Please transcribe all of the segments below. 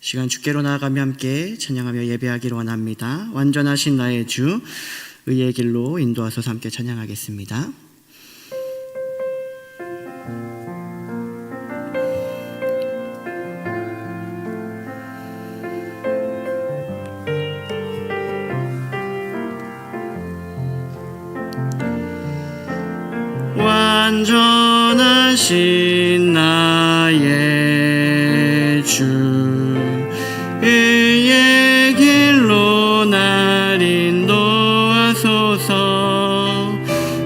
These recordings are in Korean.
시간 주께로 나아가며 함께 찬양하며 예배하기를 원합니다. 완전하신 나의 주, 의의 길로 인도하소서. 함께 찬양하겠습니다. 완전하신 나의 주, 의의 길로 날 인도하소서.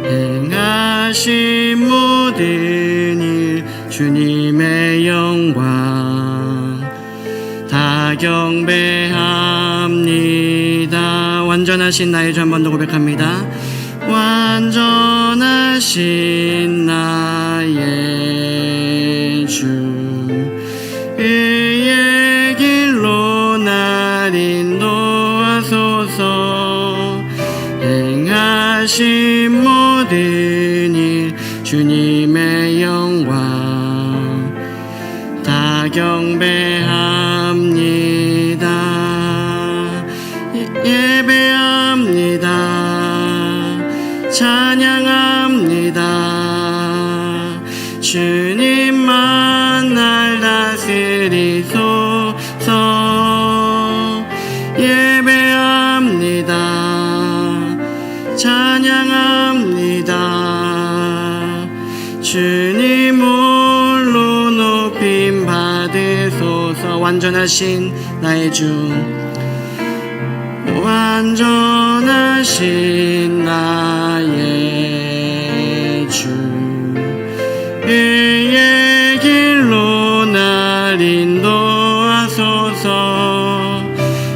행하신 모든 일 주님의 영광 다 경배합니다. 완전하신 나의 주, 한 번 더 고백합니다. 완전하신 나의 주, 의의 길로 날 인도하소서. 행하신 모든 일 주님의 영광 다 경배합니다. 예배합니다. 찬양합니다. 주님만 날 다스리소서. 예배합니다. 찬양합니다. 주님 홀로 높임 받으소서. 완전하신 나의 주, 완전하신 나의 주, 의의 길로 날 인도하소서.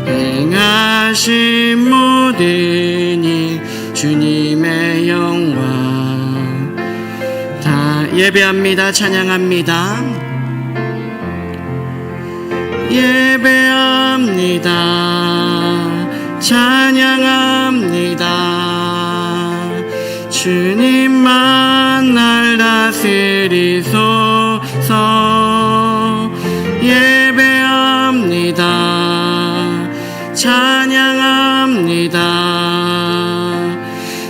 행하신 모든 일 주님의 영광 다 예배합니다. 찬양합니다. 예배합니다. 찬양합니다. 주님만 날 다스리소서. 예배합니다. 찬양합니다.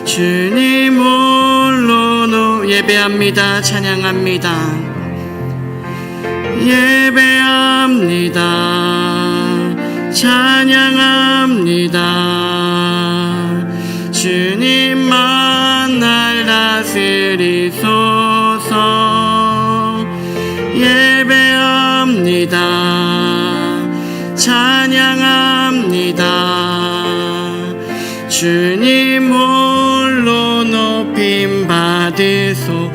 주님 홀로 예배합니다. 찬양합니다. 예배합니다. 찬양합니다. 주님만 날 다스리소서. 예배합니다. 찬양합니다. 주님 홀로 높임 받으소서.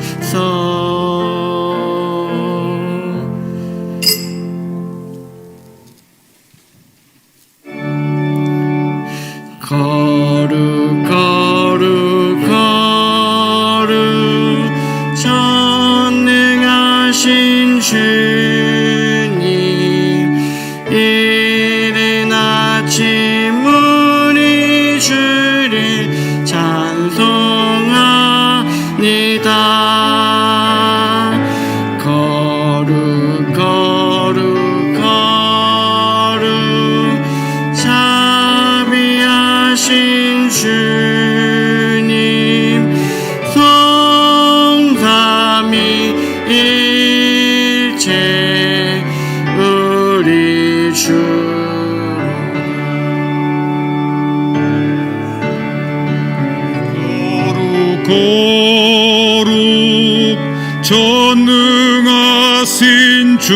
거룩 거룩 거룩 전능하신 주님, 이른 아침 우리 주를 찬송합니다. 거룩 거룩 거룩 자비하신 주님, 성삼위일체 우리 주. 거룩 전능하신 주님,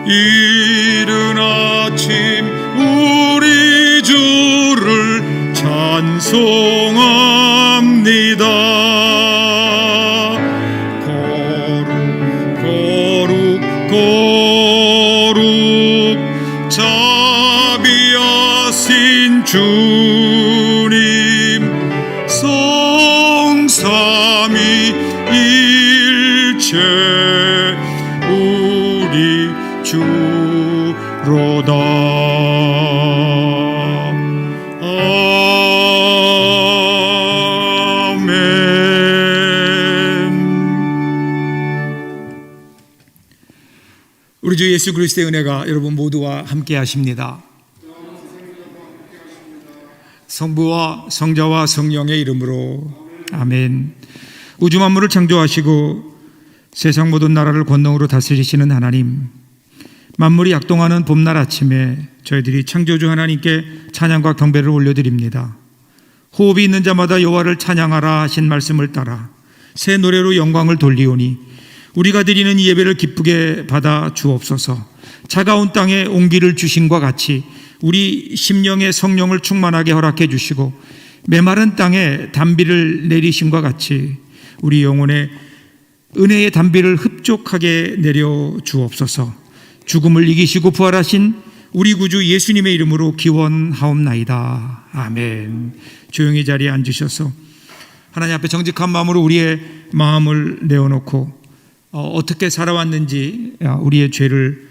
이른 아침 우리 주를 찬송합니다. 거룩 거룩 거룩 자비하신 주님, 성삼위일체 우리 주로다. 아멘. 우리 우리 주 예수 그리스도의 은혜가 여러분 모두와 함께 하십니다. 성부와 성자와 성령의 이름으로 아멘. 우주 만물을 창조하시고 세상 모든 나라를 권능으로 다스리시는 하나님, 만물이 약동하는 봄날 아침에 저희들이 창조주 하나님께 찬양과 경배를 올려드립니다. 호흡이 있는 자마다 여호와를 찬양하라 하신 말씀을 따라 새 노래로 영광을 돌리오니 우리가 드리는 이 예배를 기쁘게 받아 주옵소서. 차가운 땅에 온기를 주신과 같이 우리 심령의 성령을 충만하게 허락해 주시고 메마른 땅에 단비를 내리신과 같이 우리 영혼의 은혜의 단비를 흡족하게 내려 주옵소서. 죽음을 이기시고 부활하신 우리 구주 예수님의 이름으로 기원하옵나이다. 아멘. 조용히 자리에 앉으셔서 하나님 앞에 정직한 마음으로 우리의 마음을 내어놓고 어떻게 살아왔는지 우리의 죄를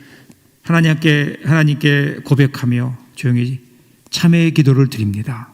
하나님께 고백하며 조용히 참회의 기도를 드립니다.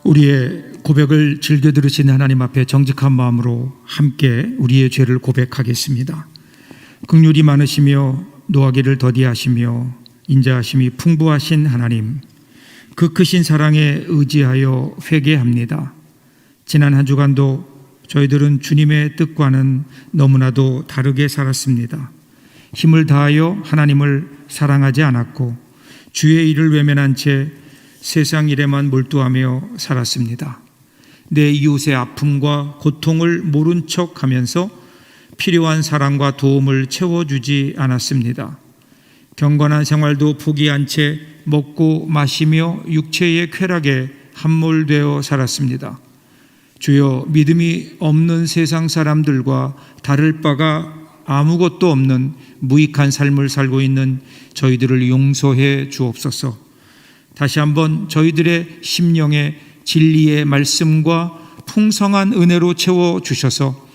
우리의 고백을 즐겨 들으신 하나님 앞에 정직한 마음으로 함께 우리의 죄를 고백하겠습니다. 긍휼이 많으시며 노하기를 더디하시며 인자하심이 풍부하신 하나님, 그 크신 사랑에 의지하여 회개합니다. 지난 한 주간도 저희들은 주님의 뜻과는 너무나도 다르게 살았습니다. 힘을 다하여 하나님을 사랑하지 않았고 주의 일을 외면한 채 세상 일에만 몰두하며 살았습니다. 내 이웃의 아픔과 고통을 모른 척하면서 필요한 사랑과 도움을 채워주지 않았습니다. 경건한 생활도 포기한 채 먹고 마시며 육체의 쾌락에 함몰되어 살았습니다. 주여, 믿음이 없는 세상 사람들과 다를 바가 아무것도 없는 무익한 삶을 살고 있는 저희들을 용서해 주옵소서. 다시 한번 저희들의 심령에 진리의 말씀과 풍성한 은혜로 채워주셔서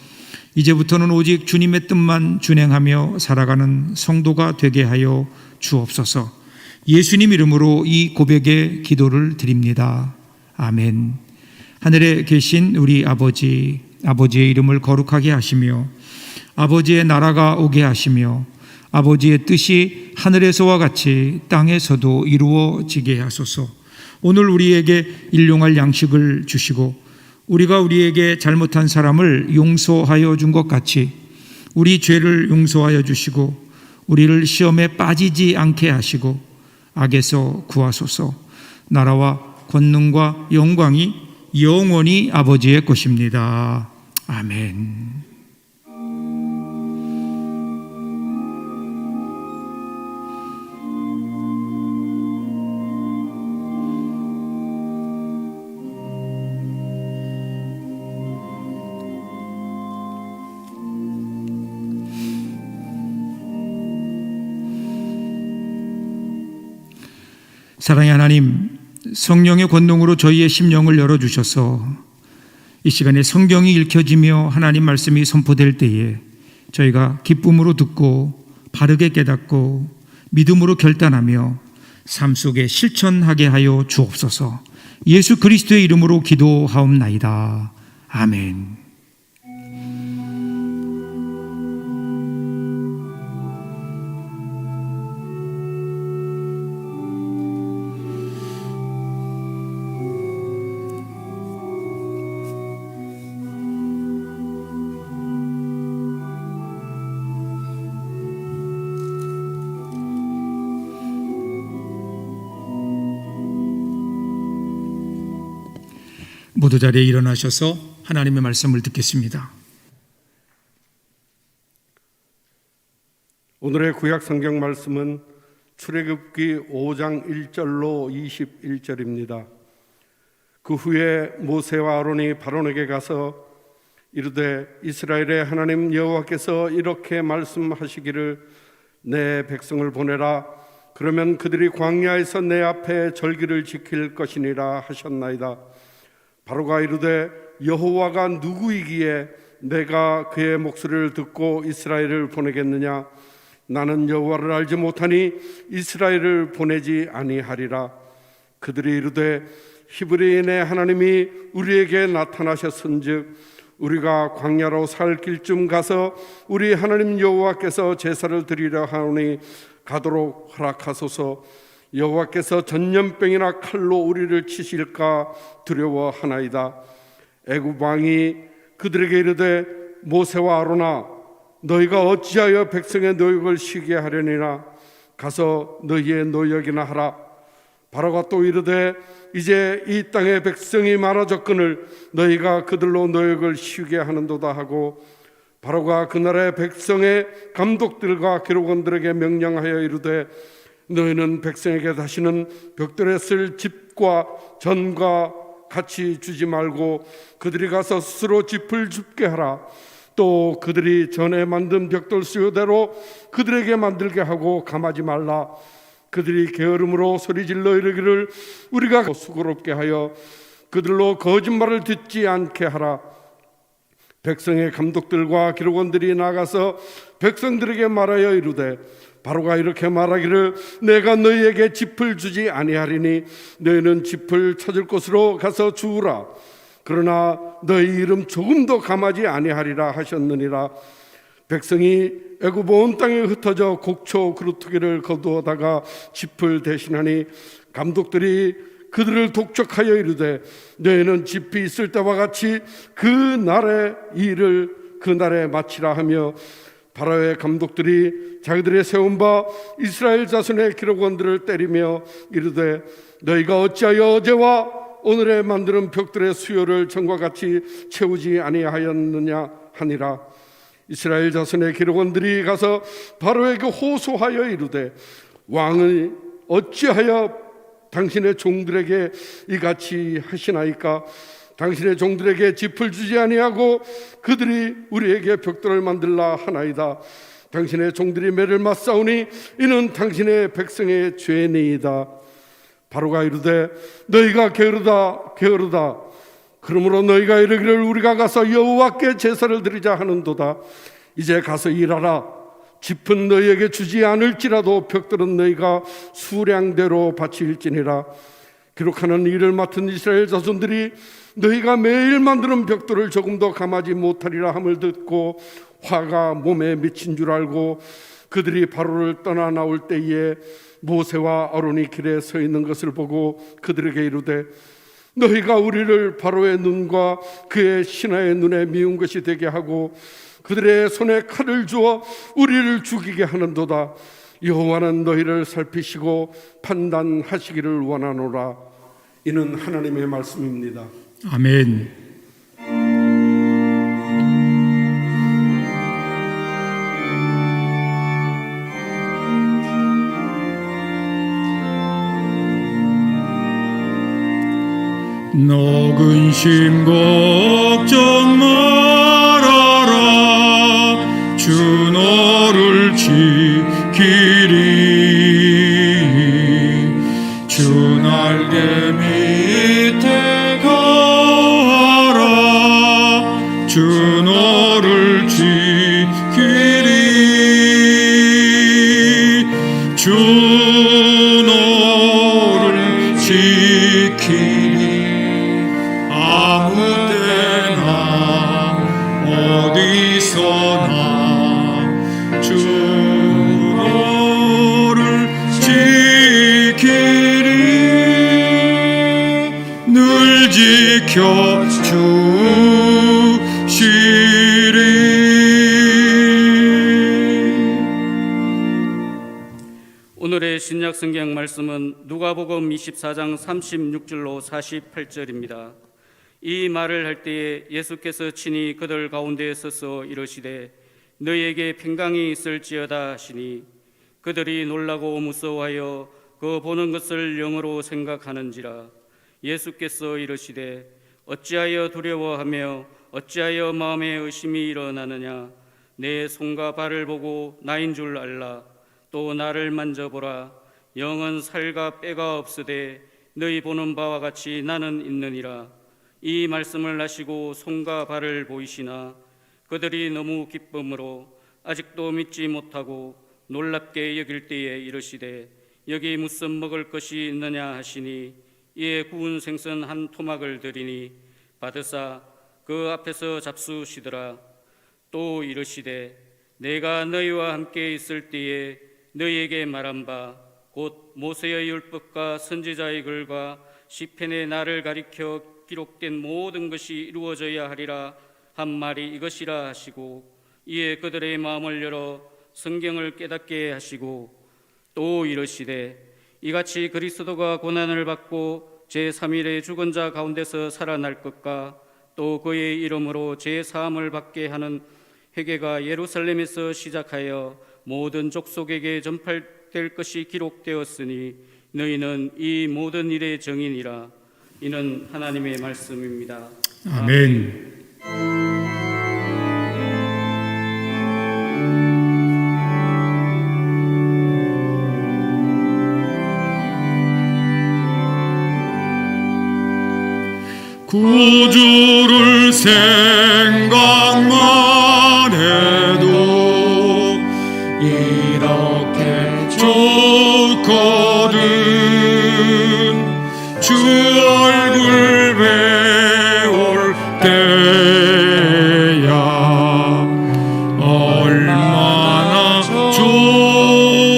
이제부터는 오직 주님의 뜻만 준행하며 살아가는 성도가 되게 하여 주옵소서. 예수님 이름으로 이 고백의 기도를 드립니다. 아멘. 하늘에 계신 우리 아버지, 아버지의 이름을 거룩하게 하시며 아버지의 나라가 오게 하시며 아버지의 뜻이 하늘에서와 같이 땅에서도 이루어지게 하소서. 오늘 우리에게 일용할 양식을 주시고 우리가 우리에게 잘못한 사람을 용서하여 준 것 같이 우리 죄를 용서하여 주시고 우리를 시험에 빠지지 않게 하시고 악에서 구하소서. 나라와 권능과 영광이 영원히 아버지의 것입니다. 아멘. 사랑의 하나님, 성령의 권능으로 저희의 심령을 열어주셔서 이 시간에 성경이 읽혀지며 하나님 말씀이 선포될 때에 저희가 기쁨으로 듣고 바르게 깨닫고 믿음으로 결단하며 삶 속에 실천하게 하여 주옵소서. 예수 그리스도의 이름으로 기도하옵나이다. 아멘. 모두 자리에 일어나셔서 하나님의 말씀을 듣겠습니다. 오늘의 구약 성경 말씀은 출애굽기 5장 1절로 21절입니다. 그 후에 모세와 아론이 바론에게 가서 이르되 이스라엘의 하나님 여호와께서 이렇게 말씀하시기를 내 백성을 보내라. 그러면 그들이 광야에서 내 앞에 절기를 지킬 것이니라 하셨나이다. 바로가 이르되 여호와가 누구이기에 내가 그의 목소리를 듣고 이스라엘을 보내겠느냐? 나는 여호와를 알지 못하니 이스라엘을 보내지 아니하리라. 그들이 이르되 히브리인의 하나님이 우리에게 나타나셨은즉 우리가 광야로 살 길쯤 가서 우리 하나님 여호와께서 제사를 드리려 하오니 가도록 허락하소서. 여호와께서 전염병이나 칼로 우리를 치실까 두려워하나이다. 애굽 왕이 그들에게 이르되 모세와 아론아 너희가 어찌하여 백성의 노역을 쉬게 하려니나 가서 너희의 노역이나 하라. 바로가 또 이르되 이제 이 땅의 백성이 많아졌거늘 너희가 그들로 노역을 쉬게 하는도다 하고 바로가 그 나라의 백성의 감독들과 기록원들에게 명령하여 이르되 너희는 백성에게 다시는 벽돌에 쓸 집과 전과 같이 주지 말고 그들이 가서 스스로 집을 줍게 하라. 또 그들이 전에 만든 벽돌 수요대로 그들에게 만들게 하고 감하지 말라. 그들이 게으름으로 소리질러 이르기를 우리가 수고롭게 하여 그들로 거짓말을 듣지 않게 하라. 백성의 감독들과 기록원들이 나가서 백성들에게 말하여 이르되 바로가 이렇게 말하기를 내가 너희에게 짚을 주지 아니하리니 너희는 짚을 찾을 곳으로 가서 주우라. 그러나 너희 이름 조금도 감하지 아니하리라 하셨느니라. 백성이 애굽 온 땅에 흩어져 곡초 그루터기를 거두어다가 짚을 대신하니 감독들이 그들을 독촉하여 이르되 너희는 짚이 있을 때와 같이 그 날의 일을 그 날에 마치라 하며 바로의 감독들이 자기들의 세운 바 이스라엘 자손의 기록원들을 때리며 이르되 너희가 어찌하여 어제와 오늘에 만드는 벽돌의 수요를 전과 같이 채우지 아니하였느냐 하니라. 이스라엘 자손의 기록원들이 가서 바로에게 호소하여 이르되 왕이 어찌하여 당신의 종들에게 이같이 하시나이까? 당신의 종들에게 짚을 주지 아니하고 그들이 우리에게 벽돌을 만들라 하나이다. 당신의 종들이 매를 맞사오니 이는 당신의 백성의 죄니이다. 바로가 이르되 너희가 게으르다. 그러므로 너희가 이르기를 우리가 가서 여호와께 제사를 드리자 하는도다. 이제 가서 일하라. 짚은 너희에게 주지 않을지라도 벽돌은 너희가 수량대로 바칠지니라. 기록하는 일을 맡은 이스라엘 자손들이 너희가 매일 만드는 벽돌을 조금도 감하지 못하리라 함을 듣고 화가 몸에 미친 줄 알고 그들이 바로를 떠나 나올 때에 모세와 아론이 길에 서 있는 것을 보고 그들에게 이르되 너희가 우리를 바로의 눈과 그의 신하의 눈에 미운 것이 되게 하고 그들의 손에 칼을 주어 우리를 죽이게 하는도다. 여호와는 너희를 살피시고 판단하시기를 원하노라. 이는 하나님의 말씀입니다. 아멘. 노근심 걱정 말아라. 주 너를 지키리. 주 날개 밑에 가라. 주 너를 지키리. 주 너를 지키리. 아무 때나 어디서나 주 너를 지키리. 늘 지켜 주시리. 오늘의 신약 성경 말씀은 누가복음 24장 36절로 48절입니다. 이 말을 할 때에 예수께서 친히 그들 가운데에 서서 이르시되 너희에게 평강이 있을지어다 하시니 그들이 놀라고 무서워하여 그 보는 것을 영으로 생각하는지라. 예수께서 이르시되 어찌하여 두려워하며 어찌하여 마음에 의심이 일어나느냐. 내 손과 발을 보고 나인 줄 알라. 또 나를 만져보라. 영은 살과 뼈가 없으되 너희 보는 바와 같이 나는 있느니라. 이 말씀을 하시고 손과 발을 보이시나 그들이 너무 기쁨으로 아직도 믿지 못하고 놀랍게 여길 때에 이르시되 여기 무슨 먹을 것이 있느냐 하시니 이에 구운 생선 한 토막을 드리니 받으사 그 앞에서 잡수시더라. 또 이르시되 내가 너희와 함께 있을 때에 너희에게 말한 바 곧 모세의 율법과 선지자의 글과 시편의 나를 가리켜 기록된 모든 것이 이루어져야 하리라 한 말이 이것이라 하시고 이에 그들의 마음을 열어 성경을 깨닫게 하시고 또 이르시되 이같이 그리스도가 고난을 받고 제3일에 죽은 자 가운데서 살아날 것과 또 그의 이름으로 제사함을 받게 하는 회개가 예루살렘에서 시작하여 모든 족속에게 전파될 것이 기록되었으니 너희는 이 모든 일의 증인이라. 이는 하나님의 말씀입니다. 아멘. 구주를 생각만 해도 이렇게 좋거든. 주 얼굴 배울 때야 얼마나 좋으랴.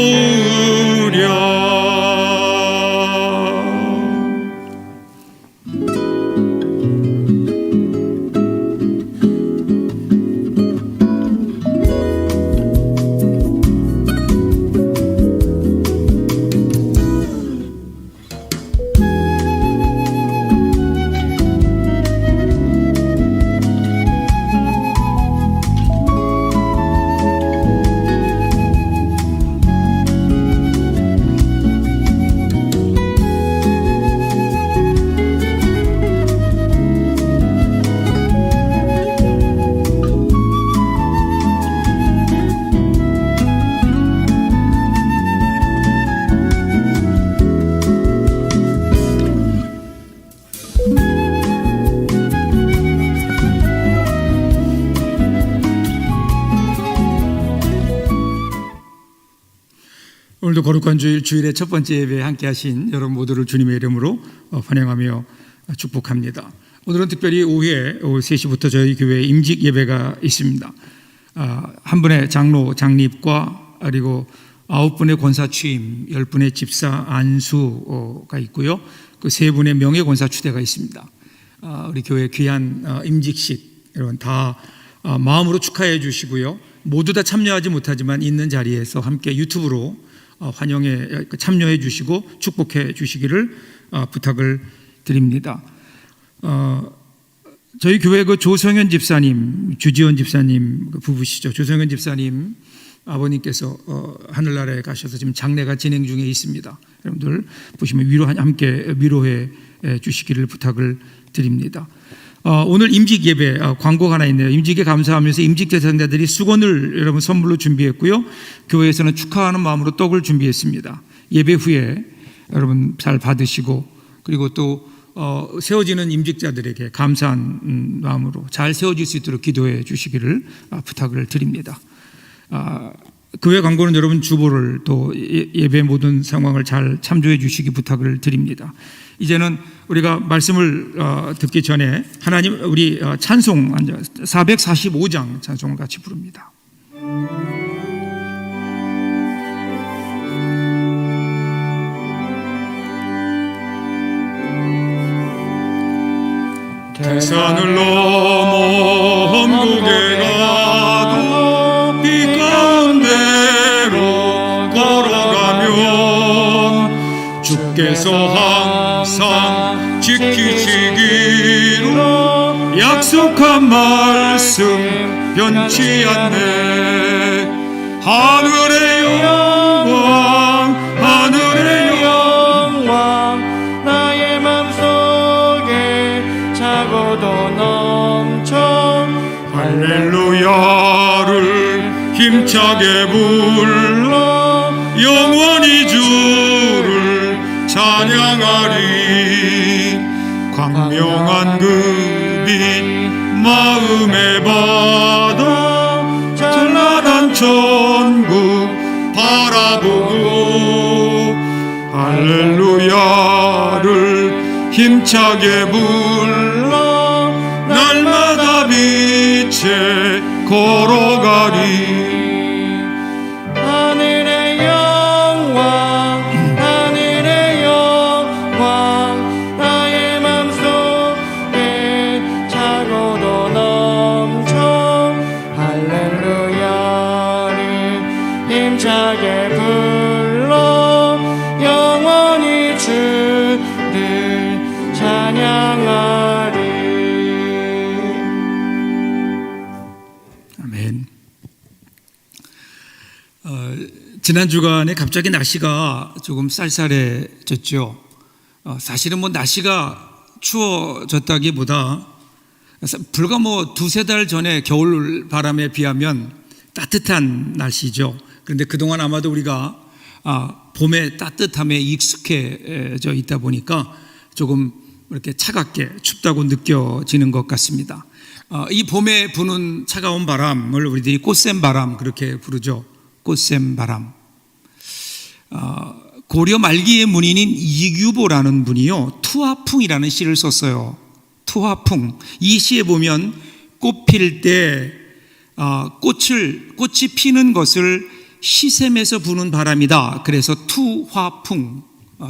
오늘도 거룩한 주일의 첫 번째 예배에 함께 하신 여러분 모두를 주님의 이름으로 환영하며 축복합니다. 오늘은 특별히 오후에 3시부터 저희 교회에 임직 예배가 있습니다. 한 분의 장로 장립과 그리고 9분의 권사 취임, 10분의 집사 안수가 있고요. 그 3분의 명예 권사 추대가 있습니다. 우리 교회 귀한 임직식 여러분 다 마음으로 축하해 주시고요. 모두 다 참여하지 못하지만 있는 자리에서 함께 유튜브로 환영에 참여해 주시고 축복해 주시기를 부탁을 드립니다. 저희 교회 그 조성현 집사님, 주지원 집사님 부부시죠. 조성현 집사님 아버님께서 하늘나라에 가셔서 지금 장례가 진행 중에 있습니다. 여러분들 보시면 함께 위로해 주시기를 부탁을 드립니다. 오늘 임직 예배 광고가 하나 있네요. 임직에 감사하면서 임직 대상자들이 수건을 여러분 선물로 준비했고요. 교회에서는 축하하는 마음으로 떡을 준비했습니다. 예배 후에 여러분 잘 받으시고 그리고 또 세워지는 임직자들에게 감사한 마음으로 잘 세워질 수 있도록 기도해 주시기를 부탁을 드립니다. 그 외 광고는 여러분 주보를 또 예배 모든 상황을 잘 참조해 주시기 부탁을 드립니다. 이제는 우리가 말씀을 듣기 전에 하나님 우리 찬송 445장 찬송을 같이 부릅니다. 태산을 넘어 험곡에 가도 빛 가운데로 걸어가면 주께서 항상 지키시기로 약속한 말씀 변치 않네. 하늘의 영광 힘차게 불러 영원히 주를 찬양하리. 광명한 그 빛 마음에 받아 찬란한 천국 바라보고 할렐루야를 힘차게 불러 날마다 빛에 걸어가리. 하늘의 영광 나의 맘속에 차고도 넘쳐 할렐루야를 힘차게 불러 영원히 주를 찬양하리. 아멘. 지난 주간에 갑자기 날씨가 조금 쌀쌀해졌죠. 사실은 뭐 날씨가 추워졌다기보다 불과 뭐 두세 달 전에 겨울 바람에 비하면 따뜻한 날씨죠. 그런데 그동안 아마도 우리가 봄의 따뜻함에 익숙해져 있다 보니까 조금 이렇게 차갑게 춥다고 느껴지는 것 같습니다. 이 봄에 부는 차가운 바람을 우리들이 꽃샘 바람 그렇게 부르죠. 꽃샘 바람. 고려 말기의 문인인 이규보라는 분이요, 투하풍이라는 시를 썼어요. 투하풍. 이 시에 보면 꽃 필 때 꽃이 피는 것을 시샘에서 부는 바람이다. 그래서 투화풍,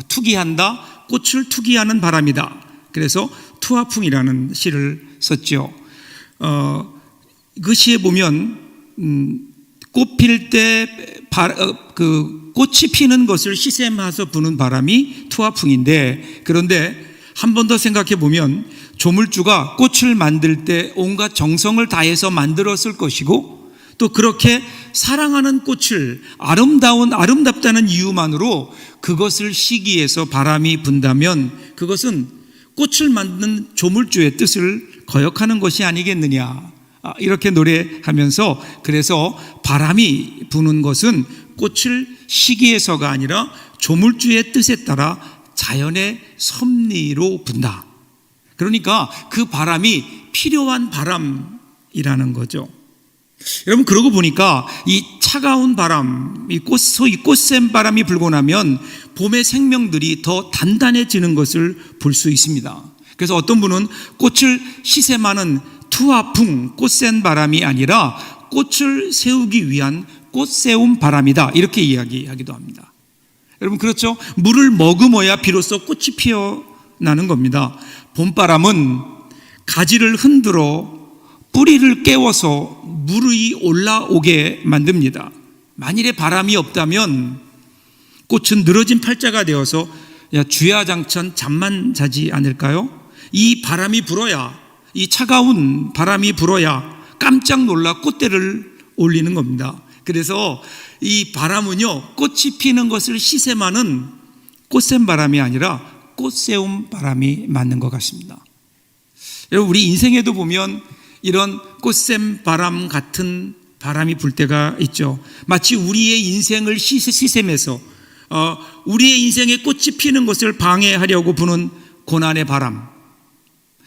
투기한다, 꽃을 투기하는 바람이다. 그래서 투하풍이라는 시를 썼죠. 그 시에 보면 꽃 필 때 꽃이 피는 것을 시샘해서 부는 바람이 투하풍인데, 그런데 한 번 더 생각해 보면 조물주가 꽃을 만들 때 온갖 정성을 다해서 만들었을 것이고, 또 그렇게 사랑하는 꽃을 아름답다는 이유만으로 그것을 시기해서 바람이 분다면 그것은 꽃을 만드는 조물주의 뜻을 거역하는 것이 아니겠느냐, 이렇게 노래하면서, 그래서 바람이 부는 것은 꽃을 시기해서가 아니라 조물주의 뜻에 따라 자연의 섭리로 분다. 그러니까 그 바람이 필요한 바람이라는 거죠. 여러분, 그러고 보니까 이 차가운 바람, 소위 꽃샘 바람이 불고 나면 봄의 생명들이 더 단단해지는 것을 볼 수 있습니다. 그래서 어떤 분은 꽃을 시샘하는 투하풍, 꽃샘 바람이 아니라 꽃을 세우기 위한 꽃세움 바람이다, 이렇게 이야기하기도 합니다. 여러분, 그렇죠? 물을 머금어야 비로소 꽃이 피어나는 겁니다. 봄바람은 가지를 흔들어 뿌리를 깨워서 물이 올라오게 만듭니다. 만일에 바람이 없다면 꽃은 늘어진 팔자가 되어서 주야장천 잠만 자지 않을까요? 이 바람이 불어야, 이 차가운 바람이 불어야 깜짝 놀라 꽃대를 올리는 겁니다. 그래서 이 바람은요, 꽃이 피는 것을 시샘하는 꽃샘 바람이 아니라 꽃세움 바람이 맞는 것 같습니다. 여러분, 우리 인생에도 보면 이런 꽃샘 바람 같은 바람이 불 때가 있죠. 마치 우리의 인생을 시샘해서 우리의 인생에 꽃이 피는 것을 방해하려고 부는 고난의 바람.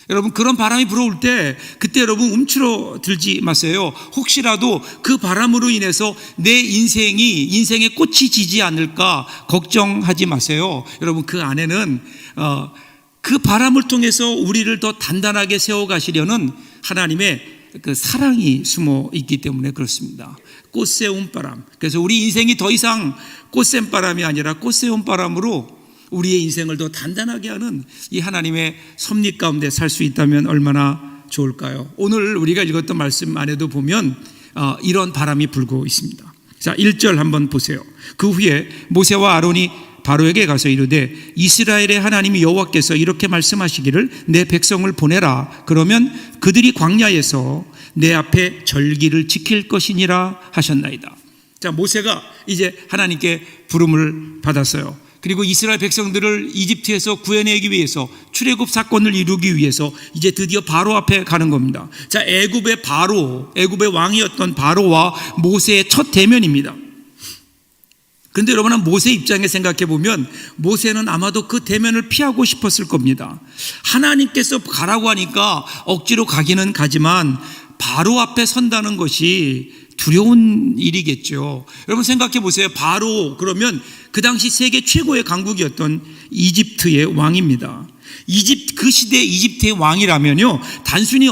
여러분, 그런 바람이 불어올 때 그때 여러분 움츠러들지 마세요. 혹시라도 그 바람으로 인해서 내 인생에 꽃이 지지 않을까 걱정하지 마세요. 여러분, 그 안에는 그 바람을 통해서 우리를 더 단단하게 세워가시려는 하나님의 그 사랑이 숨어 있기 때문에 그렇습니다. 꽃세움 바람. 그래서 우리 인생이 더 이상 꽃샘 바람이 아니라 꽃세움 바람으로 우리의 인생을 더 단단하게 하는 이 하나님의 섭리 가운데 살 수 있다면 얼마나 좋을까요? 오늘 우리가 읽었던 말씀 안에도 보면 이런 바람이 불고 있습니다. 자, 1절 한번 보세요. 그 후에 모세와 아론이 바로에게 가서 이르되 이스라엘의 하나님 여호와께서 이렇게 말씀하시기를 내 백성을 보내라. 그러면 그들이 광야에서 내 앞에 절기를 지킬 것이니라 하셨나이다. 자, 모세가 이제 하나님께 부름을 받았어요. 그리고 이스라엘 백성들을 이집트에서 구해내기 위해서 출애굽 사건을 이루기 위해서 이제 드디어 바로 앞에 가는 겁니다. 자, 애굽의 왕이었던 바로와 모세의 첫 대면입니다. 그런데 여러분, 모세 입장에 생각해 보면 모세는 아마도 그 대면을 피하고 싶었을 겁니다. 하나님께서 가라고 하니까 억지로 가기는 가지만 바로 앞에 선다는 것이 두려운 일이겠죠. 여러분 생각해 보세요. 바로 그러면 그 당시 세계 최고의 강국이었던 이집트의 왕입니다. 그 시대 이집트의 왕이라면요, 단순히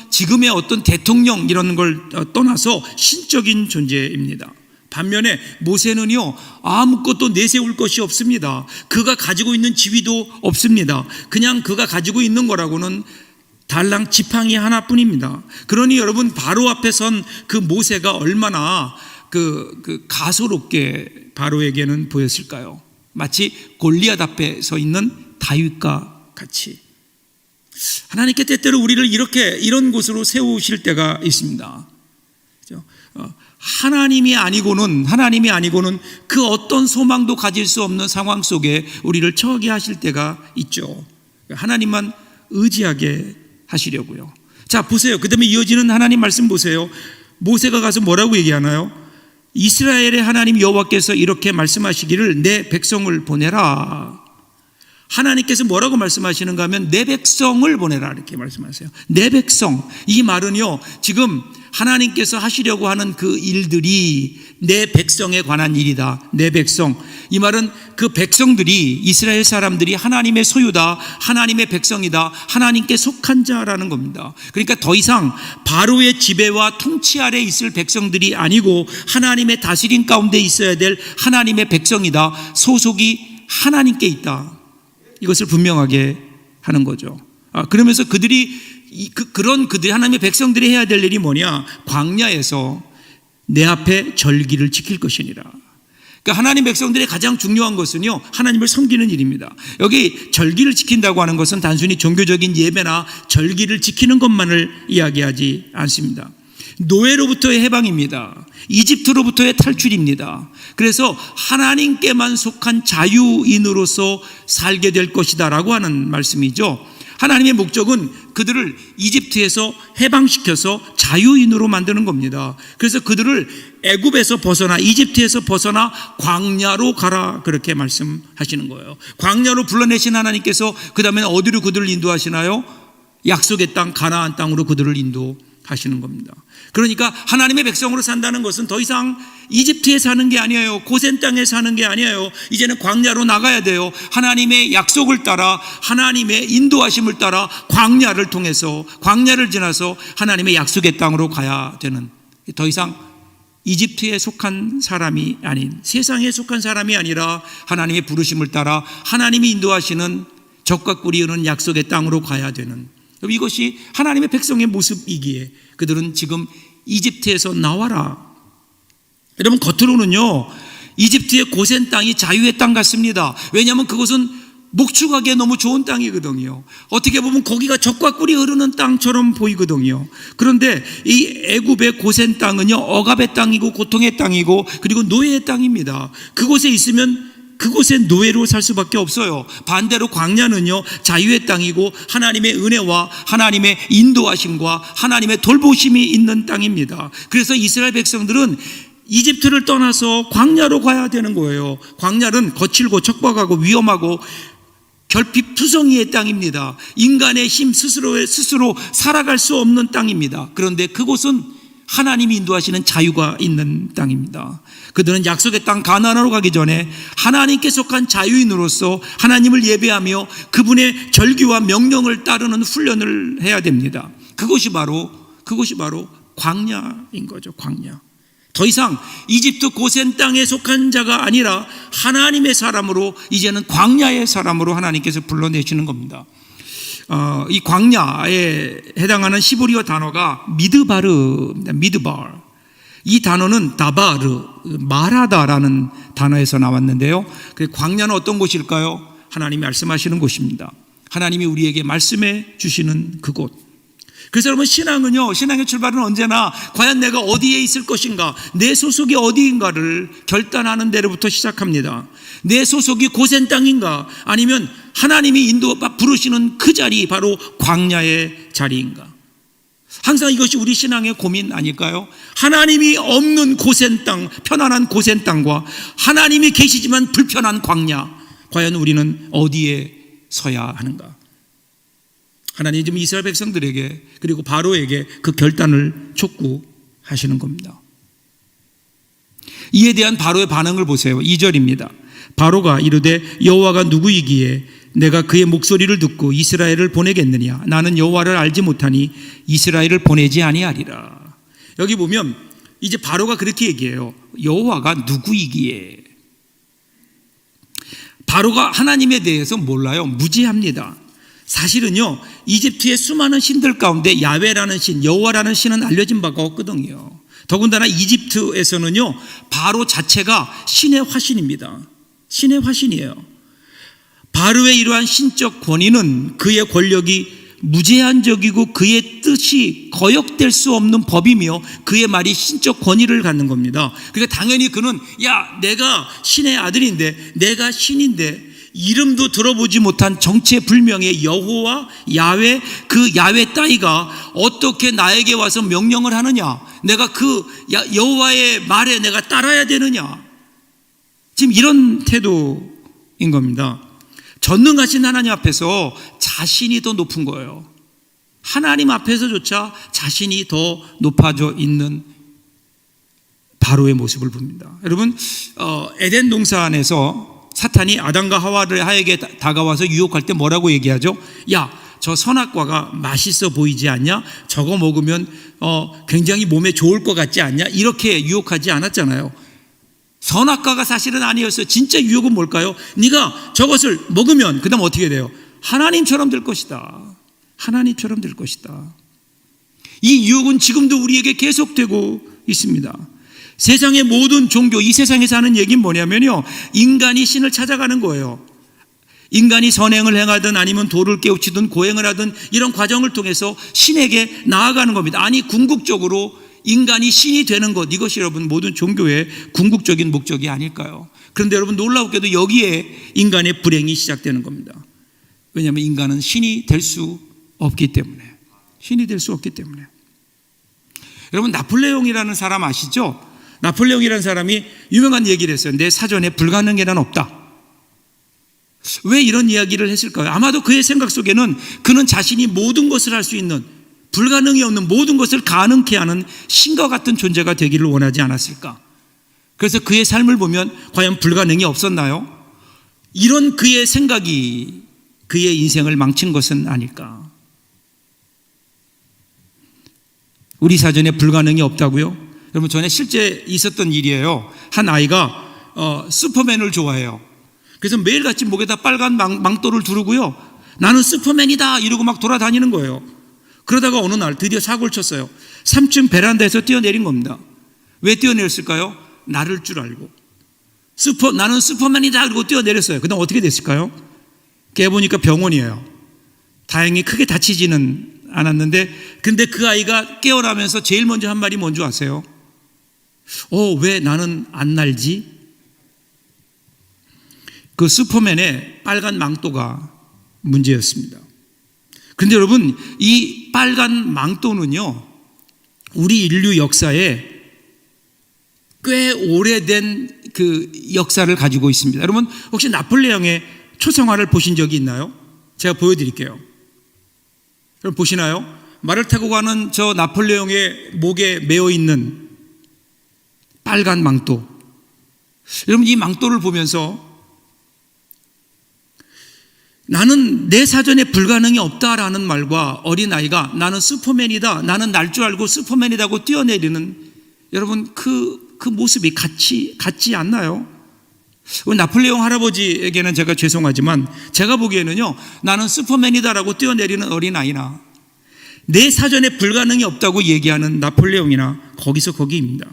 지금의 어떤 대통령 이런 걸 떠나서 신적인 존재입니다. 반면에 모세는요, 아무것도 내세울 것이 없습니다. 그가 가지고 있는 지위도 없습니다. 그냥 그가 가지고 있는 거라고는 달랑 지팡이 하나뿐입니다. 그러니 여러분, 바로 앞에 선 그 모세가 얼마나 그 가소롭게 바로에게는 보였을까요? 마치 골리앗 앞에 서 있는 다윗과 같이. 하나님께 때때로 우리를 이런 곳으로 세우실 때가 있습니다. 그렇죠? 하나님이 아니고는 그 어떤 소망도 가질 수 없는 상황 속에 우리를 처하게 하실 때가 있죠. 하나님만 의지하게 하시려고요. 자, 보세요. 그 다음에 이어지는 하나님 말씀 보세요. 모세가 가서 뭐라고 얘기하나요? 이스라엘의 하나님 여호와께서 이렇게 말씀하시기를 내 백성을 보내라. 하나님께서 뭐라고 말씀하시는가 하면 내 백성을 보내라 이렇게 말씀하세요. 내 백성. 이 말은요, 지금 하나님께서 하시려고 하는 그 일들이 내 백성에 관한 일이다. 내 백성. 이 말은 그 백성들이, 이스라엘 사람들이 하나님의 소유다, 하나님의 백성이다, 하나님께 속한 자라는 겁니다. 그러니까 더 이상 바로의 지배와 통치 아래 있을 백성들이 아니고 하나님의 다스림 가운데 있어야 될 하나님의 백성이다. 소속이 하나님께 있다. 이것을 분명하게 하는 거죠. 그러면서 그들이 하나님의 백성들이 해야 될 일이 뭐냐? 광야에서 내 앞에 절기를 지킬 것이니라. 그러니까 하나님 백성들의 가장 중요한 것은요, 하나님을 섬기는 일입니다. 여기 절기를 지킨다고 하는 것은 단순히 종교적인 예배나 절기를 지키는 것만을 이야기하지 않습니다. 노예로부터의 해방입니다. 이집트로부터의 탈출입니다. 그래서 하나님께만 속한 자유인으로서 살게 될 것이다 라고 하는 말씀이죠. 하나님의 목적은 그들을 이집트에서 해방시켜서 자유인으로 만드는 겁니다. 그래서 그들을 애굽에서 벗어나, 이집트에서 벗어나 광야로 가라 그렇게 말씀하시는 거예요. 광야로 불러내신 하나님께서 그 다음에 어디로 그들을 인도하시나요? 약속의 땅 가나안 땅으로 그들을 인도하시는 겁니다. 그러니까 하나님의 백성으로 산다는 것은 더 이상 이집트에 사는 게 아니에요. 고센 땅에 사는 게 아니에요. 이제는 광야로 나가야 돼요. 하나님의 약속을 따라, 하나님의 인도하심을 따라 광야를 통해서, 광야를 지나서 하나님의 약속의 땅으로 가야 되는, 더 이상 이집트에 속한 사람이 아닌, 세상에 속한 사람이 아니라 하나님의 부르심을 따라 하나님이 인도하시는 적과 꿀이 흐르는 약속의 땅으로 가야 되는, 이것이 하나님의 백성의 모습이기에 그들은 지금 이집트에서 나와라. 여러분, 겉으로는요, 이집트의 고센 땅이 자유의 땅 같습니다. 왜냐하면 그것은 목축하기에 너무 좋은 땅이거든요. 어떻게 보면 거기가 젖과 꿀이 흐르는 땅처럼 보이거든요. 그런데 이 애굽의 고센 땅은요, 억압의 땅이고 고통의 땅이고 그리고 노예의 땅입니다. 그곳에 있으면 그곳에 노예로 살 수밖에 없어요. 반대로 광야는요, 자유의 땅이고 하나님의 은혜와 하나님의 인도하심과 하나님의 돌보심이 있는 땅입니다. 그래서 이스라엘 백성들은 이집트를 떠나서 광야로 가야 되는 거예요. 광야는 거칠고 척박하고 위험하고 결핍투성이의 땅입니다. 인간의 힘 스스로 살아갈 수 없는 땅입니다. 그런데 그곳은 하나님이 인도하시는 자유가 있는 땅입니다. 그들은 약속의 땅 가나안으로 가기 전에 하나님께 속한 자유인으로서 하나님을 예배하며 그분의 절기와 명령을 따르는 훈련을 해야 됩니다. 그것이 바로 광야인 거죠. 광야. 더 이상 이집트 고센 땅에 속한 자가 아니라 하나님의 사람으로, 이제는 광야의 사람으로 하나님께서 불러내시는 겁니다. 이 광야에 해당하는 히브리어 단어가 미드바르입니다. 미드발. 이 단어는 다바르, 말하다라는 단어에서 나왔는데요. 광야는 어떤 곳일까요? 하나님이 말씀하시는 곳입니다. 하나님이 우리에게 말씀해 주시는 그곳. 그래서 여러분 신앙은요, 신앙의 출발은 언제나 과연 내가 어디에 있을 것인가, 내 소속이 어디인가를 결단하는 데로부터 시작합니다. 내 소속이 고센 땅인가, 아니면 하나님이 부르시는 그 자리, 바로 광야의 자리인가. 항상 이것이 우리 신앙의 고민 아닐까요? 하나님이 없는 고센 땅, 편안한 고센 땅과 하나님이 계시지만 불편한 광야, 과연 우리는 어디에 서야 하는가? 하나님 지금 이스라엘 백성들에게, 그리고 바로에게 그 결단을 촉구하시는 겁니다. 이에 대한 바로의 반응을 보세요. 2절입니다. 바로가 이르되 여호와가 누구이기에 내가 그의 목소리를 듣고 이스라엘을 보내겠느냐? 나는 여호와를 알지 못하니 이스라엘을 보내지 아니하리라. 여기 보면 이제 바로가 그렇게 얘기해요. 여호와가 누구이기에. 바로가 하나님에 대해서 몰라요. 무지합니다. 사실은요, 이집트의 수많은 신들 가운데 야훼라는 신, 여호와라는 신은 알려진 바가 없거든요. 더군다나 이집트에서는요, 바로 자체가 신의 화신입니다. 신의 화신이에요. 바로의 이러한 신적 권위는 그의 권력이 무제한적이고 그의 뜻이 거역될 수 없는 법이며 그의 말이 신적 권위를 갖는 겁니다. 그러니까 당연히 그는, 야, 내가 신의 아들인데, 내가 신인데, 이름도 들어보지 못한 정체불명의 여호와, 야훼, 그 야훼 따위가 어떻게 나에게 와서 명령을 하느냐? 내가 그 여호와의 말에 내가 따라야 되느냐? 지금 이런 태도인 겁니다. 전능하신 하나님 앞에서 자신이 더 높은 거예요. 하나님 앞에서조차 자신이 더 높아져 있는 바로의 모습을 봅니다. 여러분, 에덴 동산에서 사탄이 아담과 하와에게 다가와서 유혹할 때 뭐라고 얘기하죠? 야, 저 선악과가 맛있어 보이지 않냐? 저거 먹으면 굉장히 몸에 좋을 것 같지 않냐? 이렇게 유혹하지 않았잖아요. 선악과가 사실은 아니었어요. 진짜 유혹은 뭘까요? 네가 저것을 먹으면 그 다음 어떻게 돼요? 하나님처럼 될 것이다. 하나님처럼 될 것이다. 이 유혹은 지금도 우리에게 계속되고 있습니다. 세상의 모든 종교, 이 세상에서 하는 얘기는 뭐냐면요, 인간이 신을 찾아가는 거예요. 인간이 선행을 행하든 아니면 도를 깨우치든 고행을 하든 이런 과정을 통해서 신에게 나아가는 겁니다. 아니, 궁극적으로 인간이 신이 되는 것, 이것이 여러분 모든 종교의 궁극적인 목적이 아닐까요? 그런데 여러분 놀라웠게도 여기에 인간의 불행이 시작되는 겁니다. 왜냐하면 인간은 신이 될 수 없기 때문에. 신이 될 수 없기 때문에. 여러분, 나폴레옹이라는 사람 아시죠? 나폴레옹이라는 사람이 유명한 얘기를 했어요. 내 사전에 불가능이란 없다. 왜 이런 이야기를 했을까요? 아마도 그의 생각 속에는 그는 자신이 모든 것을 할 수 있는, 불가능이 없는 모든 것을 가능케 하는 신과 같은 존재가 되기를 원하지 않았을까? 그래서 그의 삶을 보면 과연 불가능이 없었나요? 이런 그의 생각이 그의 인생을 망친 것은 아닐까? 우리 사전에 불가능이 없다고요? 여러분, 전에 실제 있었던 일이에요. 한 아이가 슈퍼맨을 좋아해요. 그래서 매일같이 목에다 빨간 망토를 두르고요, 나는 슈퍼맨이다 이러고 막 돌아다니는 거예요. 그러다가 어느 날 드디어 사고를 쳤어요. 3층 베란다에서 뛰어내린 겁니다. 왜 뛰어내렸을까요? 나를 줄 알고 나는 슈퍼맨이다 그러고 뛰어내렸어요. 그 다음 어떻게 됐을까요? 깨보니까 병원이에요. 다행히 크게 다치지는 않았는데, 근데 그 아이가 깨어나면서 제일 먼저 한 말이 뭔지 아세요? 왜 나는 안 날지? 그 슈퍼맨의 빨간 망토가 문제였습니다. 그런데 여러분, 이 빨간 망토는요, 우리 인류 역사에 꽤 오래된 그 역사를 가지고 있습니다. 여러분, 혹시 나폴레옹의 초상화를 보신 적이 있나요? 제가 보여드릴게요. 여러분 보시나요? 말을 타고 가는 저 나폴레옹의 목에 메어 있는 빨간 망토. 여러분, 이 망토를 보면서 나는 내 사전에 불가능이 없다라는 말과 어린아이가 나는 슈퍼맨이다, 나는 날 줄 알고 슈퍼맨이라고 뛰어내리는, 여러분 그 모습이 같지 않나요? 우리 나폴레옹 할아버지에게는 제가 죄송하지만 제가 보기에는요, 나는 슈퍼맨이다라고 뛰어내리는 어린아이나 내 사전에 불가능이 없다고 얘기하는 나폴레옹이나 거기서 거기입니다.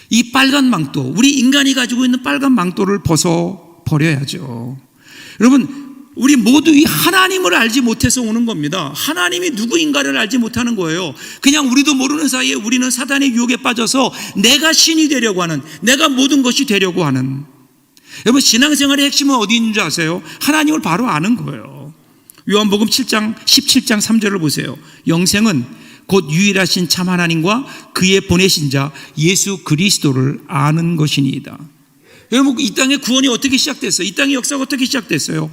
이 빨간 망토, 우리 인간이 가지고 있는 빨간 망토를 벗어버려야죠. 여러분, 우리 모두 이 하나님을 알지 못해서 오는 겁니다. 하나님이 누구인가를 알지 못하는 거예요. 그냥 우리도 모르는 사이에 우리는 사단의 유혹에 빠져서 내가 신이 되려고 하는, 내가 모든 것이 되려고 하는. 여러분, 신앙생활의 핵심은 어디 있는 줄 아세요? 하나님을 바로 아는 거예요. 요한복음 7장 17장 3절을 보세요. 영생은 곧 유일하신 참 하나님과 그의 보내신 자 예수 그리스도를 아는 것이니이다. 여러분, 이 땅의 구원이 어떻게 시작됐어요? 이 땅의 역사가 어떻게 시작됐어요?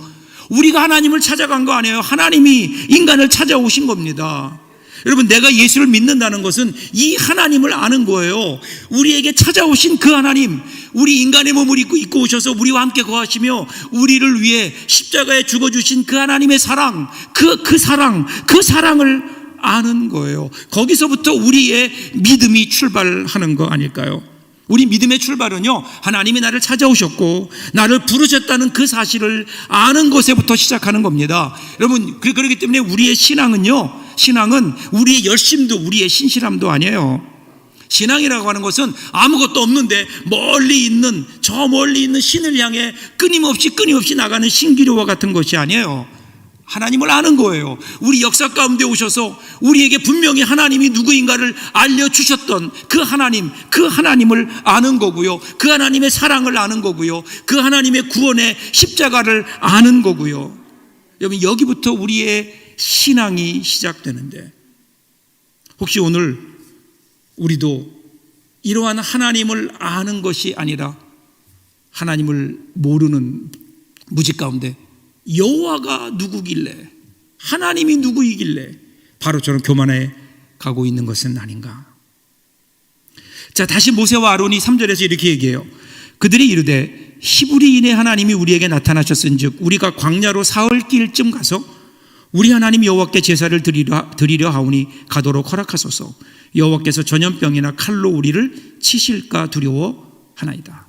우리가 하나님을 찾아간 거 아니에요. 하나님이 인간을 찾아오신 겁니다. 여러분, 내가 예수를 믿는다는 것은 이 하나님을 아는 거예요. 우리에게 찾아오신 그 하나님, 우리 인간의 몸을 입고 오셔서 우리와 함께 거하시며 우리를 위해 십자가에 죽어주신 그 하나님의 사랑, 그 사랑을 아는 거예요. 거기서부터 우리의 믿음이 출발하는 거 아닐까요? 우리 믿음의 출발은요, 하나님이 나를 찾아오셨고 나를 부르셨다는 그 사실을 아는 것에부터 시작하는 겁니다. 여러분, 그렇기 때문에 우리의 신앙은 우리의 열심도 우리의 신실함도 아니에요. 신앙이라고 하는 것은 아무것도 없는데 멀리 있는 신을 향해 끊임없이 나가는 신기루와 같은 것이 아니에요. 하나님을 아는 거예요. 우리 역사 가운데 오셔서 우리에게 분명히 하나님이 누구인가를 알려주셨던 그 하나님을 아는 거고요. 그 하나님의 사랑을 아는 거고요. 그 하나님의 구원의 십자가를 아는 거고요. 여러분, 여기부터 우리의 신앙이 시작되는데, 혹시 오늘 우리도 이러한 하나님을 아는 것이 아니라 하나님을 모르는 무지 가운데 여호와가 누구길래, 하나님이 누구이길래 바로 저런 교만에 가고 있는 것은 아닌가? 자, 다시 모세와 아론이 3절에서 이렇게 얘기해요. 그들이 이르되 히브리인의 하나님이 우리에게 나타나셨은즉 우리가 광야로 사흘길쯤 가서 우리 하나님 여호와께 제사를 드리려 하오니 가도록 허락하소서. 여호와께서 전염병이나 칼로 우리를 치실까 두려워하나이다.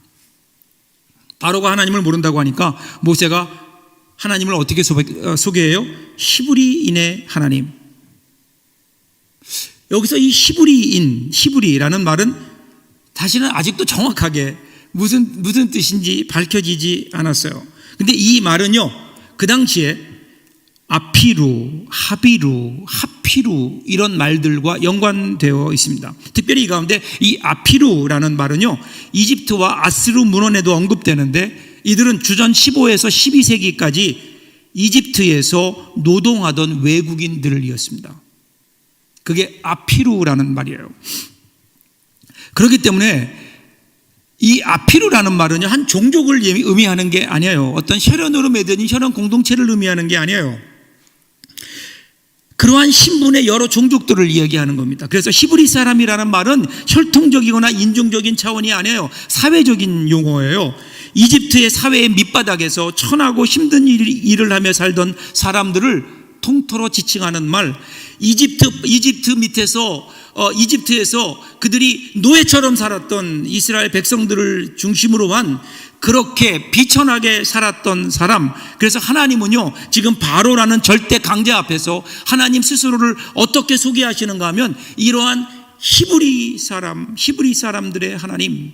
바로가 하나님을 모른다고 하니까 모세가 하나님을 어떻게 소개해요? 히브리인의 하나님. 여기서 이 히브리라는 말은 다시는 아직도 정확하게 무슨 뜻인지 밝혀지지 않았어요. 근데 이 말은요, 그 당시에 아피루, 하비루, 하피루 이런 말들과 연관되어 있습니다. 특별히 이 가운데 이 아피루라는 말은요, 이집트와 아스루 문헌에도 언급되는데 이들은 주전 15에서 12세기까지 이집트에서 노동하던 외국인들이었습니다. 그게 아피루라는 말이에요. 그렇기 때문에 이 아피루라는 말은요, 한 종족을 의미하는 게 아니에요. 어떤 혈연으로 맺은 혈연 공동체를 의미하는 게 아니에요. 그러한 신분의 여러 종족들을 이야기하는 겁니다. 그래서 히브리 사람이라는 말은 혈통적이거나 인종적인 차원이 아니에요. 사회적인 용어예요. 이집트의 사회의 밑바닥에서 천하고 힘든 일을 하며 살던 사람들을 통틀어 지칭하는 말, 이집트에서 그들이 노예처럼 살았던 이스라엘 백성들을 중심으로 한 그렇게 비천하게 살았던 사람. 그래서 하나님은요, 지금 바로라는 절대 강자 앞에서 하나님 스스로를 어떻게 소개하시는가 하면 이러한 히브리 사람들의 하나님,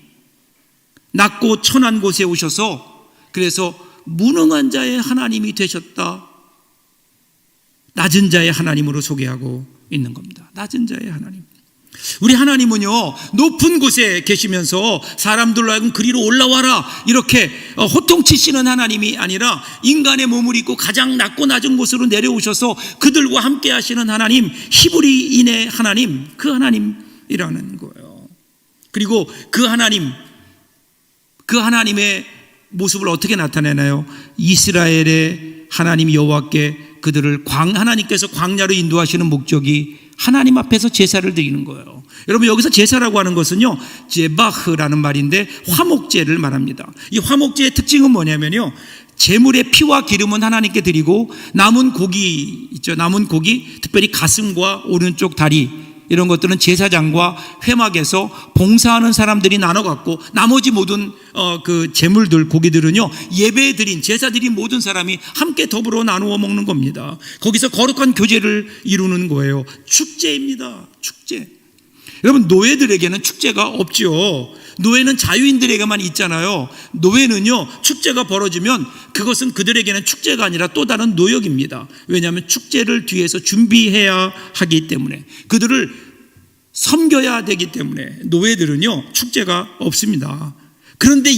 낮고 천한 곳에 오셔서 그래서 무능한 자의 하나님이 되셨다. 낮은 자의 하나님으로 소개하고 있는 겁니다. 낮은 자의 하나님. 우리 하나님은요, 높은 곳에 계시면서 사람들로 하여금 그리로 올라와라 이렇게 호통치시는 하나님이 아니라 인간의 몸을 입고 가장 낮고 낮은 곳으로 내려오셔서 그들과 함께 하시는 하나님, 히브리인의 하나님, 그 하나님이라는 거예요. 그리고 그 하나님의 모습을 어떻게 나타내나요? 이스라엘의 하나님 여호와께 그들을 하나님께서 광야로 인도하시는 목적이 하나님 앞에서 제사를 드리는 거예요. 여러분, 여기서 제사라고 하는 것은요, 제바흐라는 말인데 화목제를 말합니다. 이 화목제의 특징은 뭐냐면요, 제물의 피와 기름은 하나님께 드리고 남은 고기 있죠. 남은 고기, 특별히 가슴과 오른쪽 다리 이런 것들은 제사장과 회막에서 봉사하는 사람들이 나눠 갖고 나머지 모든 그 제물들, 고기들은요, 예배 드린, 제사 드린 모든 사람이 함께 더불어 나누어 먹는 겁니다. 거기서 거룩한 교제를 이루는 거예요. 축제입니다. 축제. 여러분, 노예들에게는 축제가 없죠. 노예는 자유인들에게만 있잖아요. 노예는요, 축제가 벌어지면 그것은 그들에게는 축제가 아니라 또 다른 노역입니다. 왜냐하면 축제를 뒤에서 준비해야 하기 때문에, 그들을 섬겨야 되기 때문에 노예들은요, 축제가 없습니다. 그런데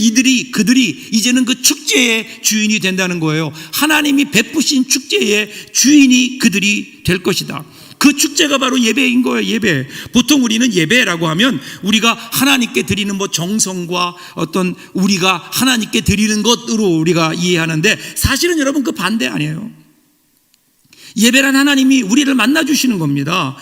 그들이 이제는 그 축제의 주인이 된다는 거예요. 하나님이 베푸신 축제의 주인이 그들이 될 것이다. 그 축제가 바로 예배인 거예요. 예배. 보통 우리는 예배라고 하면 우리가 하나님께 드리는 뭐 정성과 어떤 우리가 하나님께 드리는 것으로 우리가 이해하는데, 사실은 여러분 그 반대 아니에요. 예배란 하나님이 우리를 만나주시는 겁니다.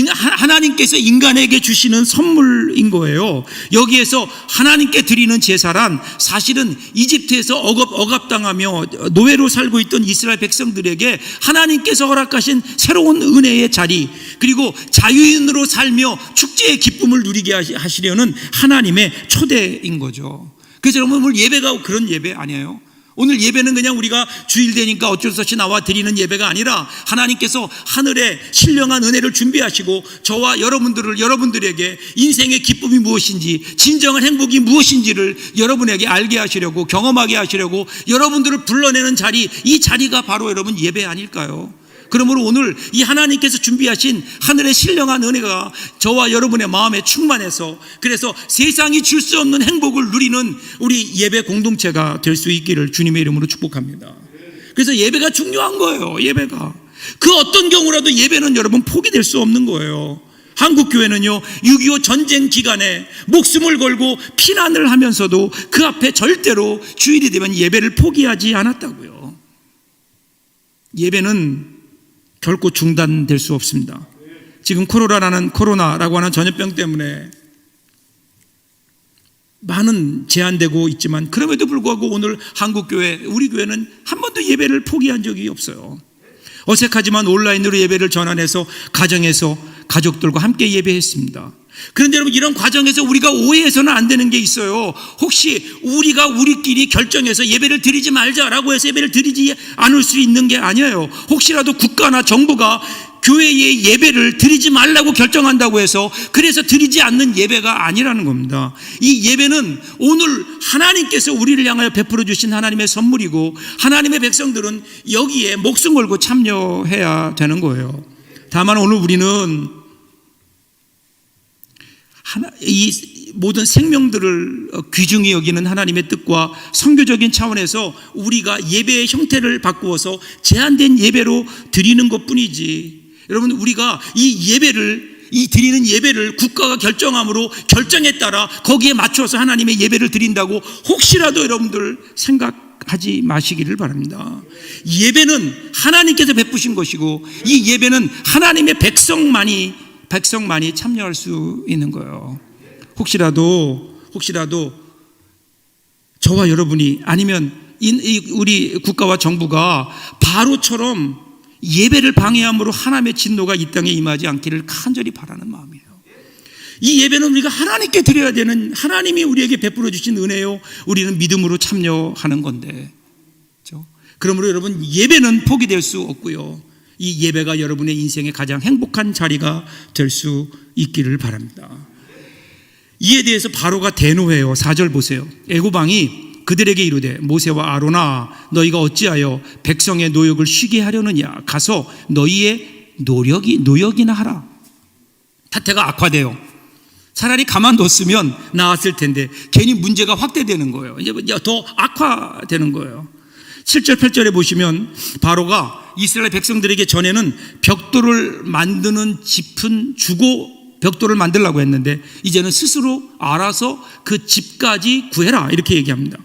하나님께서 인간에게 주시는 선물인 거예요. 여기에서 하나님께 드리는 제사란 사실은 이집트에서 억압당하며 노예로 살고 있던 이스라엘 백성들에게 하나님께서 허락하신 새로운 은혜의 자리, 그리고 자유인으로 살며 축제의 기쁨을 누리게 하시려는 하나님의 초대인 거죠. 그래서 여러분, 오늘 예배가 그런 예배 아니에요. 오늘 예배는 그냥 우리가 주일 되니까 어쩔 수 없이 나와 드리는 예배가 아니라, 하나님께서 하늘에 신령한 은혜를 준비하시고 저와 여러분들에게 인생의 기쁨이 무엇인지, 진정한 행복이 무엇인지를 여러분에게 알게 하시려고, 경험하게 하시려고 여러분들을 불러내는 자리, 이 자리가 바로 여러분 예배 아닐까요? 그러므로 오늘 이 하나님께서 준비하신 하늘의 신령한 은혜가 저와 여러분의 마음에 충만해서, 그래서 세상이 줄 수 없는 행복을 누리는 우리 예배 공동체가 될 수 있기를 주님의 이름으로 축복합니다. 그래서 예배가 중요한 거예요. 예배가 그 어떤 경우라도 예배는 여러분 포기될 수 없는 거예요. 한국교회는요, 6.25 전쟁 기간에 목숨을 걸고 피난을 하면서도 그 앞에 절대로 주일이 되면 예배를 포기하지 않았다고요. 예배는 결코 중단될 수 없습니다. 지금 코로나라고 하는 전염병 때문에 많은 제한되고 있지만, 그럼에도 불구하고 오늘 한국교회, 우리 교회는 한 번도 예배를 포기한 적이 없어요. 어색하지만 온라인으로 예배를 전환해서 가정에서 가족들과 함께 예배했습니다. 그런데 여러분, 이런 과정에서 우리가 오해해서는 안 되는 게 있어요. 혹시 우리가 우리끼리 결정해서 예배를 드리지 말자라고 해서 예배를 드리지 않을 수 있는 게 아니에요. 혹시라도 국가나 정부가 교회의 예배를 드리지 말라고 결정한다고 해서 그래서 드리지 않는 예배가 아니라는 겁니다. 이 예배는 오늘 하나님께서 우리를 향하여 베풀어 주신 하나님의 선물이고, 하나님의 백성들은 여기에 목숨 걸고 참여해야 되는 거예요. 다만 오늘 우리는 이 모든 생명들을 귀중히 여기는 하나님의 뜻과 선교적인 차원에서 우리가 예배의 형태를 바꾸어서 제한된 예배로 드리는 것뿐이지, 여러분, 우리가 이 드리는 예배를 국가가 결정함으로 결정에 따라 거기에 맞춰서 하나님의 예배를 드린다고 혹시라도 여러분들 생각하지 마시기를 바랍니다. 예배는 하나님께서 베푸신 것이고, 이 예배는 하나님의 백성만이 참여할 수 있는 거예요. 혹시라도 저와 여러분이, 아니면 우리 국가와 정부가 바로처럼 예배를 방해함으로 하나님의 진노가 이 땅에 임하지 않기를 간절히 바라는 마음이에요. 이 예배는 우리가 하나님께 드려야 되는, 하나님이 우리에게 베풀어 주신 은혜요, 우리는 믿음으로 참여하는 건데, 그렇죠? 그러므로 여러분, 예배는 포기될 수 없고요, 이 예배가 여러분의 인생의 가장 행복한 자리가 될 수 있기를 바랍니다. 이에 대해서 바로가 대노해요. 4절 보세요. 애고방이 그들에게 이르되, 모세와 아론아, 너희가 어찌하여 백성의 노역을 쉬게 하려느냐? 가서 너희의 노역이나 하라. 사태가 악화돼요. 차라리 가만뒀으면 나았을 텐데 괜히 문제가 확대되는 거예요. 이제 더 악화되는 거예요. 7절 8절에 보시면 바로가 이스라엘 백성들에게 전에는 벽돌을 만드는 짚은 주고 벽돌을 만들려고 했는데, 이제는 스스로 알아서 그 집까지 구해라, 이렇게 얘기합니다.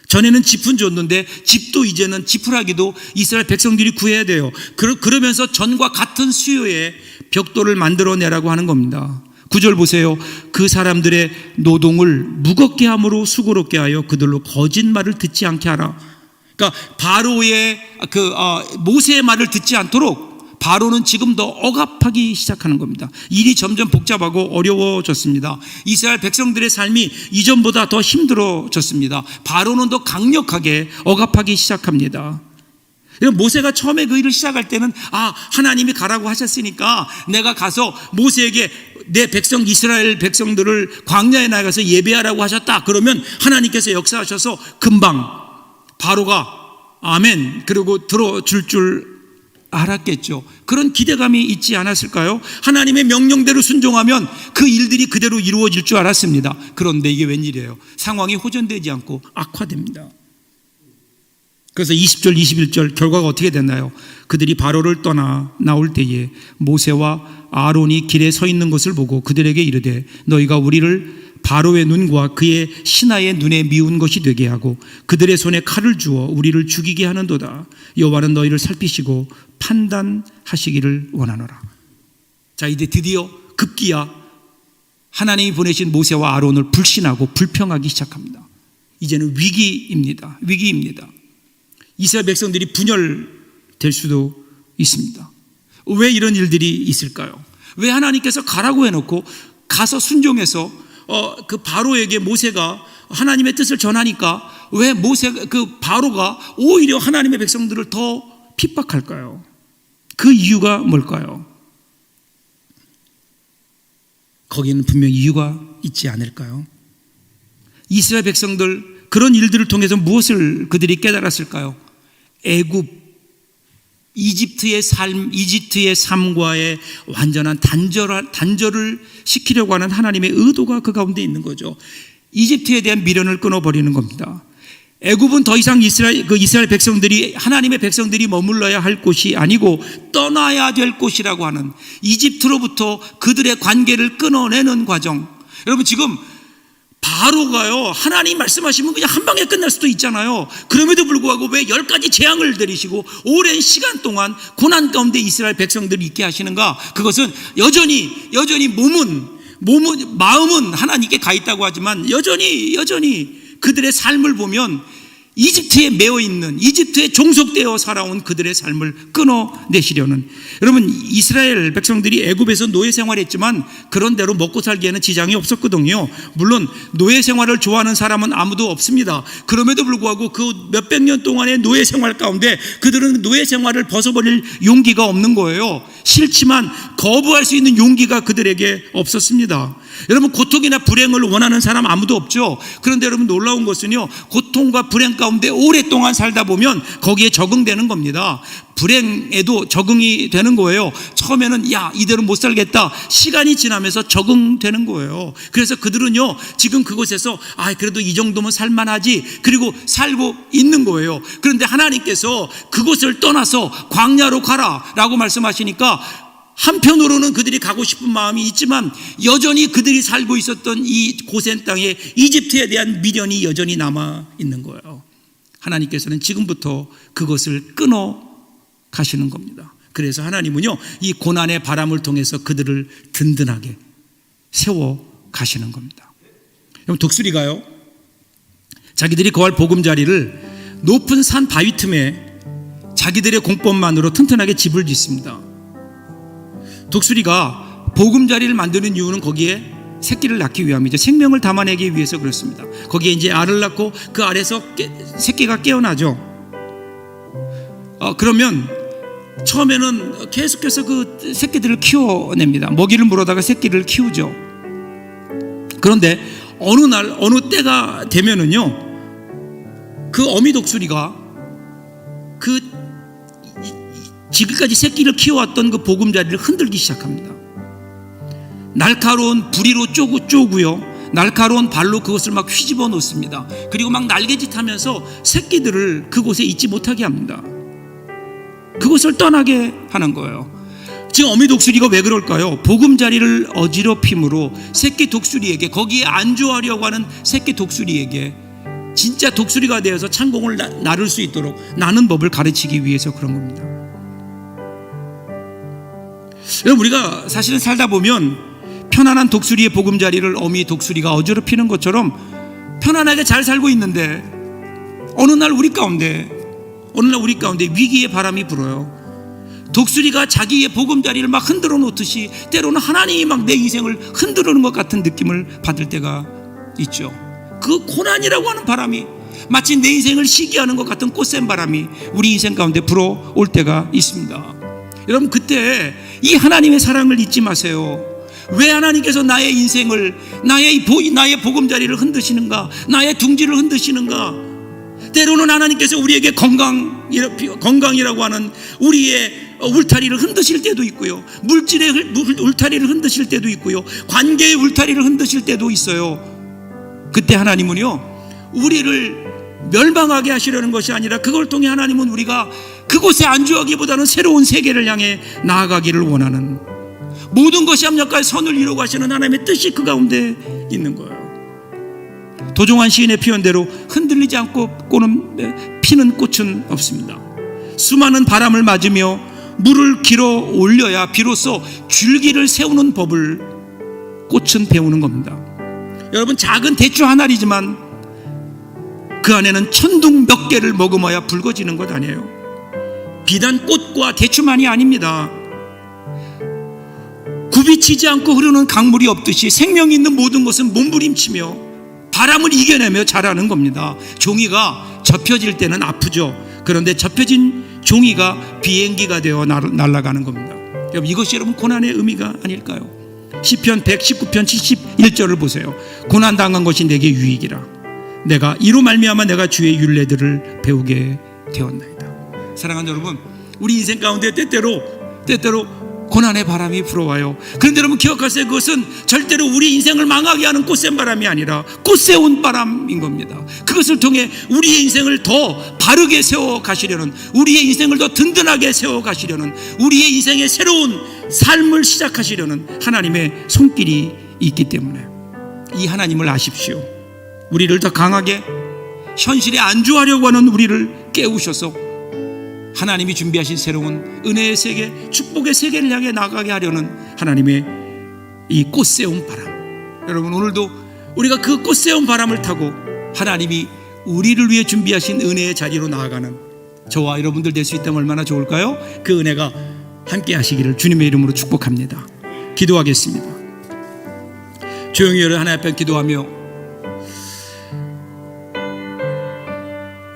전에는 짚은 줬는데 집도 이제는 지푸라기도 이스라엘 백성들이 구해야 돼요. 그러면서 전과 같은 수요에 벽돌을 만들어내라고 하는 겁니다. 9절 보세요. 그 사람들의 노동을 무겁게 함으로 수고롭게 하여 그들로 거짓말을 듣지 않게 하라. 그러니까 바로의 모세의 말을 듣지 않도록 바로는 지금 더 억압하기 시작하는 겁니다. 일이 점점 복잡하고 어려워졌습니다. 이스라엘 백성들의 삶이 이전보다 더 힘들어졌습니다. 바로는 더 강력하게 억압하기 시작합니다. 모세가 처음에 그 일을 시작할 때는 하나님이 가라고 하셨으니까 내가 가서 모세에게 내 백성 이스라엘 백성들을 광야에 나가서 예배하라고 하셨다. 그러면 하나님께서 역사하셔서 금방 바로가 아멘 그러고 들어줄 줄 알았겠죠. 그런 기대감이 있지 않았을까요? 하나님의 명령대로 순종하면 그 일들이 그대로 이루어질 줄 알았습니다. 그런데 이게 웬일이에요? 상황이 호전되지 않고 악화됩니다. 그래서 20절 21절 결과가 어떻게 됐나요? 그들이 바로를 떠나 나올 때에 모세와 아론이 길에 서 있는 것을 보고 그들에게 이르되 너희가 우리를 바로의 눈과 그의 신하의 눈에 미운 것이 되게 하고 그들의 손에 칼을 주어 우리를 죽이게 하는도다. 여호와는 너희를 살피시고 판단하시기를 원하노라. 자, 이제 드디어 급기야 하나님이 보내신 모세와 아론을 불신하고 불평하기 시작합니다. 이제는 위기입니다. 이스라엘 백성들이 분열될 수도 있습니다. 왜 이런 일들이 있을까요? 왜 하나님께서 가라고 해놓고 가서 순종해서 그 바로에게 모세가 하나님의 뜻을 전하니까 왜 바로가 오히려 하나님의 백성들을 더 핍박할까요? 그 이유가 뭘까요? 거기에는 분명히 이유가 있지 않을까요? 이스라엘 백성들 그런 일들을 통해서 무엇을 그들이 깨달았을까요? 이집트의 삶과의 완전한 단절을 시키려고 하는 하나님의 의도가 그 가운데 있는 거죠. 이집트에 대한 미련을 끊어버리는 겁니다. 애굽은 더 이상 이스라엘 백성들이 하나님의 백성들이 머물러야 할 곳이 아니고 떠나야 될 곳이라고 하는 이집트로부터 그들의 관계를 끊어내는 과정. 여러분 지금 바로가요 하나님 말씀하시면 그냥 한 방에 끝날 수도 있잖아요. 그럼에도 불구하고 왜 10가지 재앙을 내리시고 오랜 시간 동안 고난 가운데 이스라엘 백성들을 있게 하시는가? 그것은 여전히 마음은 하나님께 가 있다고 하지만 여전히 그들의 삶을 보면 이집트에 매어있는 이집트에 종속되어 살아온 그들의 삶을 끊어내시려는. 여러분 이스라엘 백성들이 애굽에서 노예 생활했지만 그런 대로 먹고 살기에는 지장이 없었거든요. 물론 노예 생활을 좋아하는 사람은 아무도 없습니다. 그럼에도 불구하고 그 몇백 년 동안의 노예 생활 가운데 그들은 노예 생활을 벗어버릴 용기가 없는 거예요. 싫지만 거부할 수 있는 용기가 그들에게 없었습니다. 여러분 고통이나 불행을 원하는 사람 아무도 없죠. 그런데 여러분 놀라운 것은요 고통과 불행 가운데 오랫동안 살다 보면 거기에 적응되는 겁니다. 불행에도 적응이 되는 거예요. 처음에는 야 이대로 못 살겠다. 시간이 지나면서 적응되는 거예요. 그래서 그들은요 지금 그곳에서 그래도 이 정도면 살만하지 그리고 살고 있는 거예요. 그런데 하나님께서 그곳을 떠나서 광야로 가라 라고 말씀하시니까 한편으로는 그들이 가고 싶은 마음이 있지만 여전히 그들이 살고 있었던 이 고센 땅에 이집트에 대한 미련이 여전히 남아 있는 거예요. 하나님께서는 지금부터 그것을 끊어 가시는 겁니다. 그래서 하나님은요 이 고난의 바람을 통해서 그들을 든든하게 세워 가시는 겁니다. 그럼 독수리가요 자기들이 거할 보금자리를 높은 산 바위 틈에 자기들의 공법만으로 튼튼하게 집을 짓습니다. 독수리가 보금자리를 만드는 이유는 거기에 새끼를 낳기 위함이죠. 생명을 담아내기 위해서 그렇습니다. 거기에 이제 알을 낳고 그 알에서 새끼가 깨어나죠. 그러면 처음에는 계속해서 그 새끼들을 키워냅니다. 먹이를 물어다가 새끼를 키우죠. 그런데 어느 때가 되면은요 그 어미 독수리가 그 지금까지 새끼를 키워왔던 그 보금자리를 흔들기 시작합니다. 날카로운 부리로 쪼고요. 날카로운 발로 그것을 막 휘집어 놓습니다. 그리고 막 날개짓하면서 새끼들을 그곳에 있지 못하게 합니다. 그곳을 떠나게 하는 거예요. 지금 어미 독수리가 왜 그럴까요? 보금자리를 어지럽힘으로 새끼 독수리에게 거기에 안주하려고 하는 새끼 독수리에게 진짜 독수리가 되어서 창공을 나를 수 있도록 나는 법을 가르치기 위해서 그런 겁니다. 여러분 우리가 사실은 살다 보면 편안한 독수리의 보금자리를 어미 독수리가 어지럽히는 것처럼 편안하게 잘 살고 있는데 어느 날 우리 가운데 위기의 바람이 불어요. 독수리가 자기의 보금자리를 막 흔들어 놓듯이 때로는 하나님이 막 내 인생을 흔들어놓은 것 같은 느낌을 받을 때가 있죠. 그 고난이라고 하는 바람이 마치 내 인생을 시기하는 것 같은 꽃샘 바람이 우리 인생 가운데 불어올 때가 있습니다. 여러분 그때 이 하나님의 사랑을 잊지 마세요. 왜 하나님께서 나의 인생을, 나의 보금자리를 흔드시는가? 나의 둥지를 흔드시는가? 때로는 하나님께서 우리에게 건강이라고 하는 우리의 울타리를 흔드실 때도 있고요, 물질의 울타리를 흔드실 때도 있고요, 관계의 울타리를 흔드실 때도 있어요. 그때 하나님은요, 우리를 멸망하게 하시려는 것이 아니라 그걸 통해 하나님은 우리가 그곳에 안주하기보다는 새로운 세계를 향해 나아가기를 원하는, 모든 것이 합력하여 선을 이루고 하시는 하나님의 뜻이 그 가운데 있는 거예요. 도종환 시인의 표현대로 흔들리지 않고 피는 꽃은 없습니다. 수많은 바람을 맞으며 물을 길어 올려야 비로소 줄기를 세우는 법을 꽃은 배우는 겁니다. 여러분, 작은 대추 한 알이지만 그 안에는 천둥 몇 개를 머금어야 붉어지는 것 아니에요. 비단 꽃과 대추만이 아닙니다. 굽이치지 않고 흐르는 강물이 없듯이 생명이 있는 모든 것은 몸부림치며 바람을 이겨내며 자라는 겁니다. 종이가 접혀질 때는 아프죠. 그런데 접혀진 종이가 비행기가 되어 날아가는 겁니다. 여러분, 이것이 여러분 고난의 의미가 아닐까요? 시편 119편 71절을 보세요. 고난당한 것이 내게 유익이라. 내가 이로 말미암아 내가 주의 율례들을 배우게 되었나이다. 사랑하는 여러분, 우리 인생 가운데 때때로 고난의 바람이 불어와요. 그런데 여러분 기억하세요. 그것은 절대로 우리 인생을 망하게 하는 꽃샘 바람이 아니라 꽃새운 바람인 겁니다. 그것을 통해 우리의 인생을 더 바르게 세워 가시려는, 우리의 인생을 더 든든하게 세워 가시려는, 우리의 인생의 새로운 삶을 시작하시려는 하나님의 손길이 있기 때문에 이 하나님을 아십시오. 우리를 더 강하게 현실에 안주하려고 하는 우리를 깨우셔서 하나님이 준비하신 새로운 은혜의 세계, 축복의 세계를 향해 나가게 하려는 하나님의 이 꽃새운 바람. 여러분, 오늘도 우리가 그 꽃새운 바람을 타고 하나님이 우리를 위해 준비하신 은혜의 자리로 나아가는 저와 여러분들 될 수 있다면 얼마나 좋을까요? 그 은혜가 함께 하시기를 주님의 이름으로 축복합니다. 기도하겠습니다. 조용히 하나님 앞에 기도하며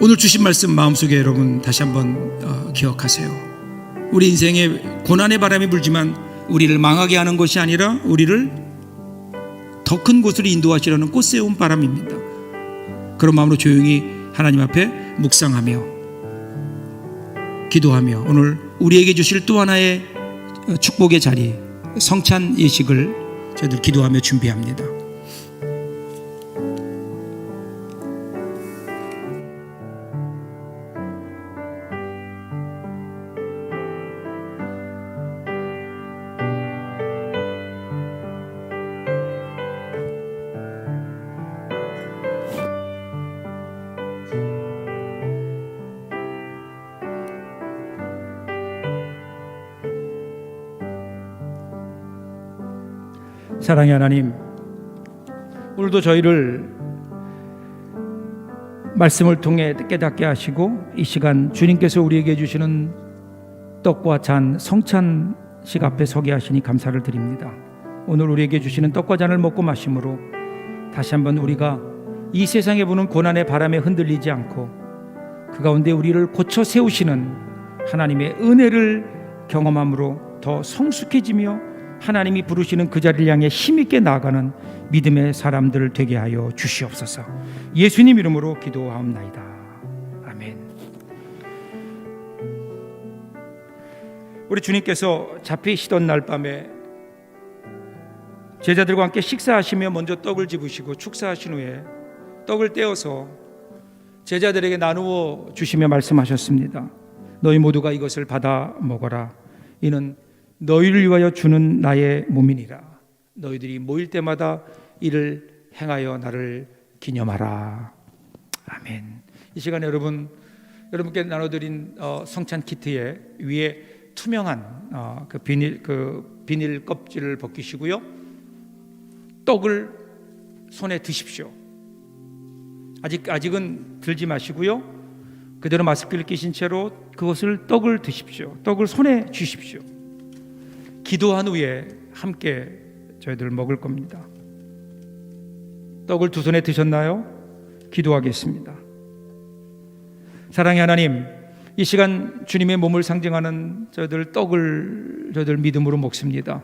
오늘 주신 말씀 마음속에 여러분 다시 한번 기억하세요. 우리 인생에 고난의 바람이 불지만 우리를 망하게 하는 것이 아니라 우리를 더 큰 곳으로 인도하시려는 꽃새운 바람입니다. 그런 마음으로 조용히 하나님 앞에 묵상하며 기도하며 오늘 우리에게 주실 또 하나의 축복의 자리, 성찬 예식을 저희들 기도하며 준비합니다. 사랑의 하나님, 오늘도 저희를 말씀을 통해 깨닫게 하시고 이 시간 주님께서 우리에게 주시는 떡과 잔 성찬식 앞에 서게 하시니 감사를 드립니다. 오늘 우리에게 주시는 떡과 잔을 먹고 마심으로 다시 한번 우리가 이 세상에 부는 고난의 바람에 흔들리지 않고 그 가운데 우리를 고쳐 세우시는 하나님의 은혜를 경험함으로 더 성숙해지며 하나님이 부르시는 그 자리를 향해 힘있게 나아가는 믿음의 사람들 되게 하여 주시옵소서. 예수님 이름으로 기도하옵나이다. 아멘. 우리 주님께서 잡히시던 날 밤에 제자들과 함께 식사하시며 먼저 떡을 집으시고 축사하신 후에 떡을 떼어서 제자들에게 나누어 주시며 말씀하셨습니다. 너희 모두가 이것을 받아 먹어라. 이는 너희를 위하여 주는 나의 몸이니라. 너희들이 모일 때마다 이를 행하여 나를 기념하라. 아멘. 이 시간에 여러분께 나눠드린 성찬 키트에 위에 투명한 그 비닐 껍질을 벗기시고요, 떡을 손에 드십시오. 아직은 들지 마시고요, 그대로 마스크를 끼신 채로 그것을 떡을 드십시오. 떡을 손에 쥐십시오. 기도한 후에 함께 저희들 먹을 겁니다. 떡을 두 손에 드셨나요? 기도하겠습니다. 사랑의 하나님, 이 시간 주님의 몸을 상징하는 저희들 떡을 저희들 믿음으로 먹습니다.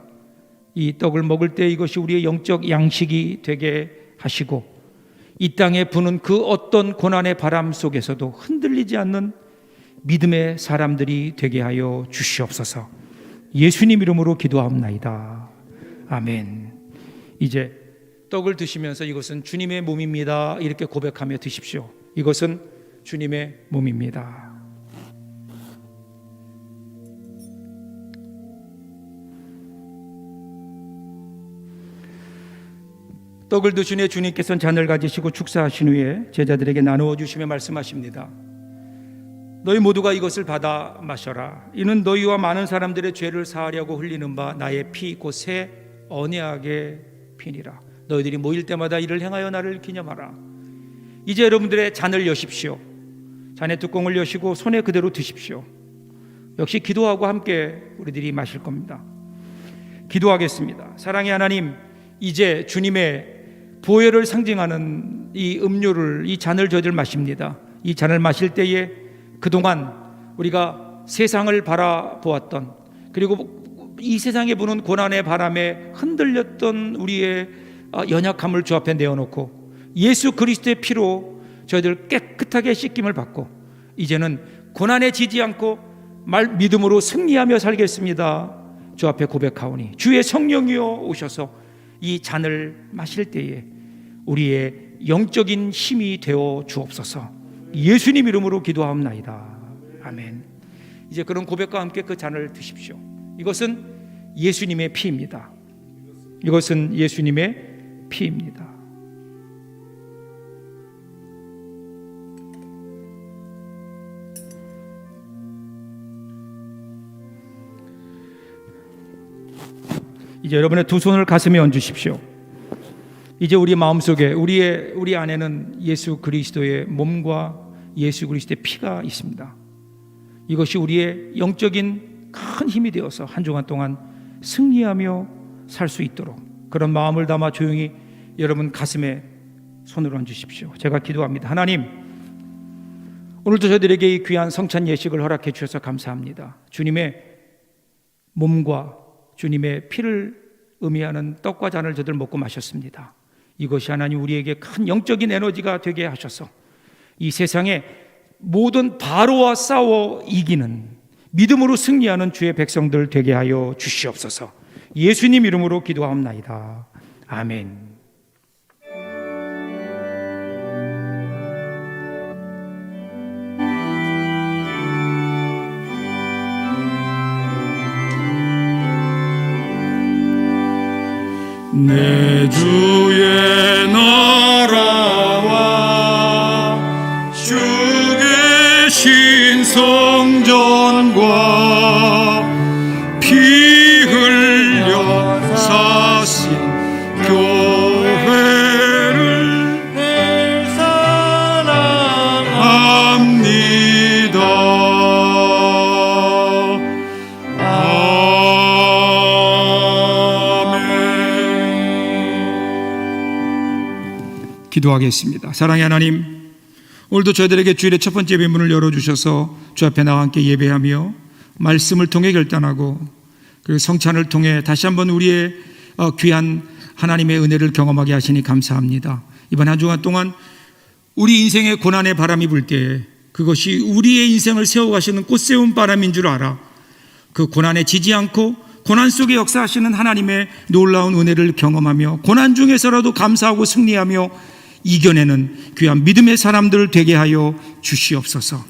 이 떡을 먹을 때 이것이 우리의 영적 양식이 되게 하시고 이 땅에 부는 그 어떤 고난의 바람 속에서도 흔들리지 않는 믿음의 사람들이 되게 하여 주시옵소서. 예수님 이름으로 기도하옵나이다. 아멘. 이제 떡을 드시면서 이것은 주님의 몸입니다 이렇게 고백하며 드십시오. 이것은 주님의 몸입니다. 떡을 드신 후에 주님께서는 잔을 가지시고 축사하신 후에 제자들에게 나누어 주시며 말씀하십니다. 너희 모두가 이것을 받아 마셔라. 이는 너희와 많은 사람들의 죄를 사하려고 흘리는 바 나의 피 곧 새 언약의 피니라. 너희들이 모일 때마다 이를 행하여 나를 기념하라. 이제 여러분들의 잔을 여십시오. 잔의 뚜껑을 여시고 손에 그대로 드십시오. 역시 기도하고 함께 우리들이 마실 겁니다. 기도하겠습니다. 사랑의 하나님, 이제 주님의 보혈을 상징하는 이 음료를, 이 잔을 저희들 마십니다. 이 잔을 마실 때에 그동안 우리가 세상을 바라보았던, 그리고 이 세상에 부는 고난의 바람에 흔들렸던 우리의 연약함을 주 앞에 내어놓고 예수 그리스도의 피로 저희들 깨끗하게 씻김을 받고 이제는 고난에 지지 않고 믿음으로 승리하며 살겠습니다. 주 앞에 고백하오니 주의 성령이여 오셔서 이 잔을 마실 때에 우리의 영적인 힘이 되어 주옵소서. 예수님 이름으로 기도하옵나이다. 아멘. 이제 그런 고백과 함께 그 잔을 드십시오. 이것은 예수님의 피입니다. 이것은 예수님의 피입니다. 이제 여러분의 두 손을 가슴에 얹으십시오. 이제 우리 마음속에 우리 안에는 예수 그리스도의 몸과 예수 그리스도의 피가 있습니다. 이것이 우리의 영적인 큰 힘이 되어서 한 주간 동안 승리하며 살 수 있도록 그런 마음을 담아 조용히 여러분 가슴에 손을 얹으십시오. 제가 기도합니다. 하나님, 오늘도 저희들에게 이 귀한 성찬 예식을 허락해 주셔서 감사합니다. 주님의 몸과 주님의 피를 의미하는 떡과 잔을 저들 먹고 마셨습니다. 이것이 하나님 우리에게 큰 영적인 에너지가 되게 하셔서 이 세상에 모든 바로와 싸워 이기는 믿음으로 승리하는 주의 백성들 되게 하여 주시옵소서. 예수님 이름으로 기도하옵나이다. 아멘. 내 주의 나라와 주 계신 성전과 피 흘려 사신 교회를 늘 사랑합니다. 기도하겠습니다. 사랑의 하나님, 오늘도 저희들에게 주일의 첫 번째 예배문을 열어주셔서 주 앞에 나와 함께 예배하며 말씀을 통해 결단하고 그 성찬을 통해 다시 한번 우리의 귀한 하나님의 은혜를 경험하게 하시니 감사합니다. 이번 한 주간 동안 우리 인생의 고난의 바람이 불 때에 그것이 우리의 인생을 세워가시는 꽃세운 바람인 줄 알아 그 고난에 지지 않고 고난 속에 역사하시는 하나님의 놀라운 은혜를 경험하며 고난 중에서라도 감사하고 승리하며 이겨내는 귀한 믿음의 사람들 되게 하여 주시옵소서.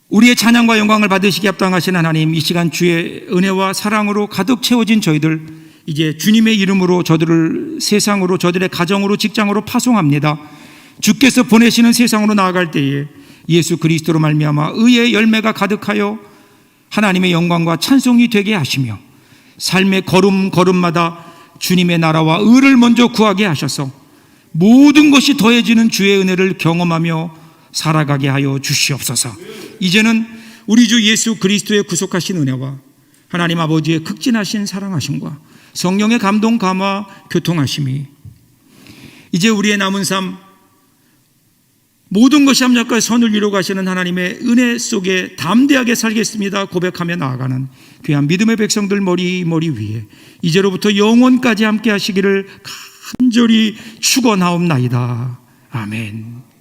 우리의 찬양과 영광을 받으시기 합당하신 하나님, 이 시간 주의 은혜와 사랑으로 가득 채워진 저희들, 이제 주님의 이름으로 저들을 세상으로, 저들의 가정으로, 직장으로 파송합니다. 주께서 보내시는 세상으로 나아갈 때에 예수 그리스도로 말미암아 의의 열매가 가득하여 하나님의 영광과 찬송이 되게 하시며 삶의 걸음걸음마다 주님의 나라와 의를 먼저 구하게 하셔서 모든 것이 더해지는 주의 은혜를 경험하며 살아가게 하여 주시옵소서. 이제는 우리 주 예수 그리스도의 구속하신 은혜와 하나님 아버지의 극진하신 사랑하심과 성령의 감동 감화 교통하심이 이제 우리의 남은 삶 모든 것이 합력하여 선을 이루어 가시는 하나님의 은혜 속에 담대하게 살겠습니다 고백하며 나아가는 귀한 믿음의 백성들 머리 위에 이제로부터 영원까지 함께 하시기를 간절히 축원하옵나이다. 아멘.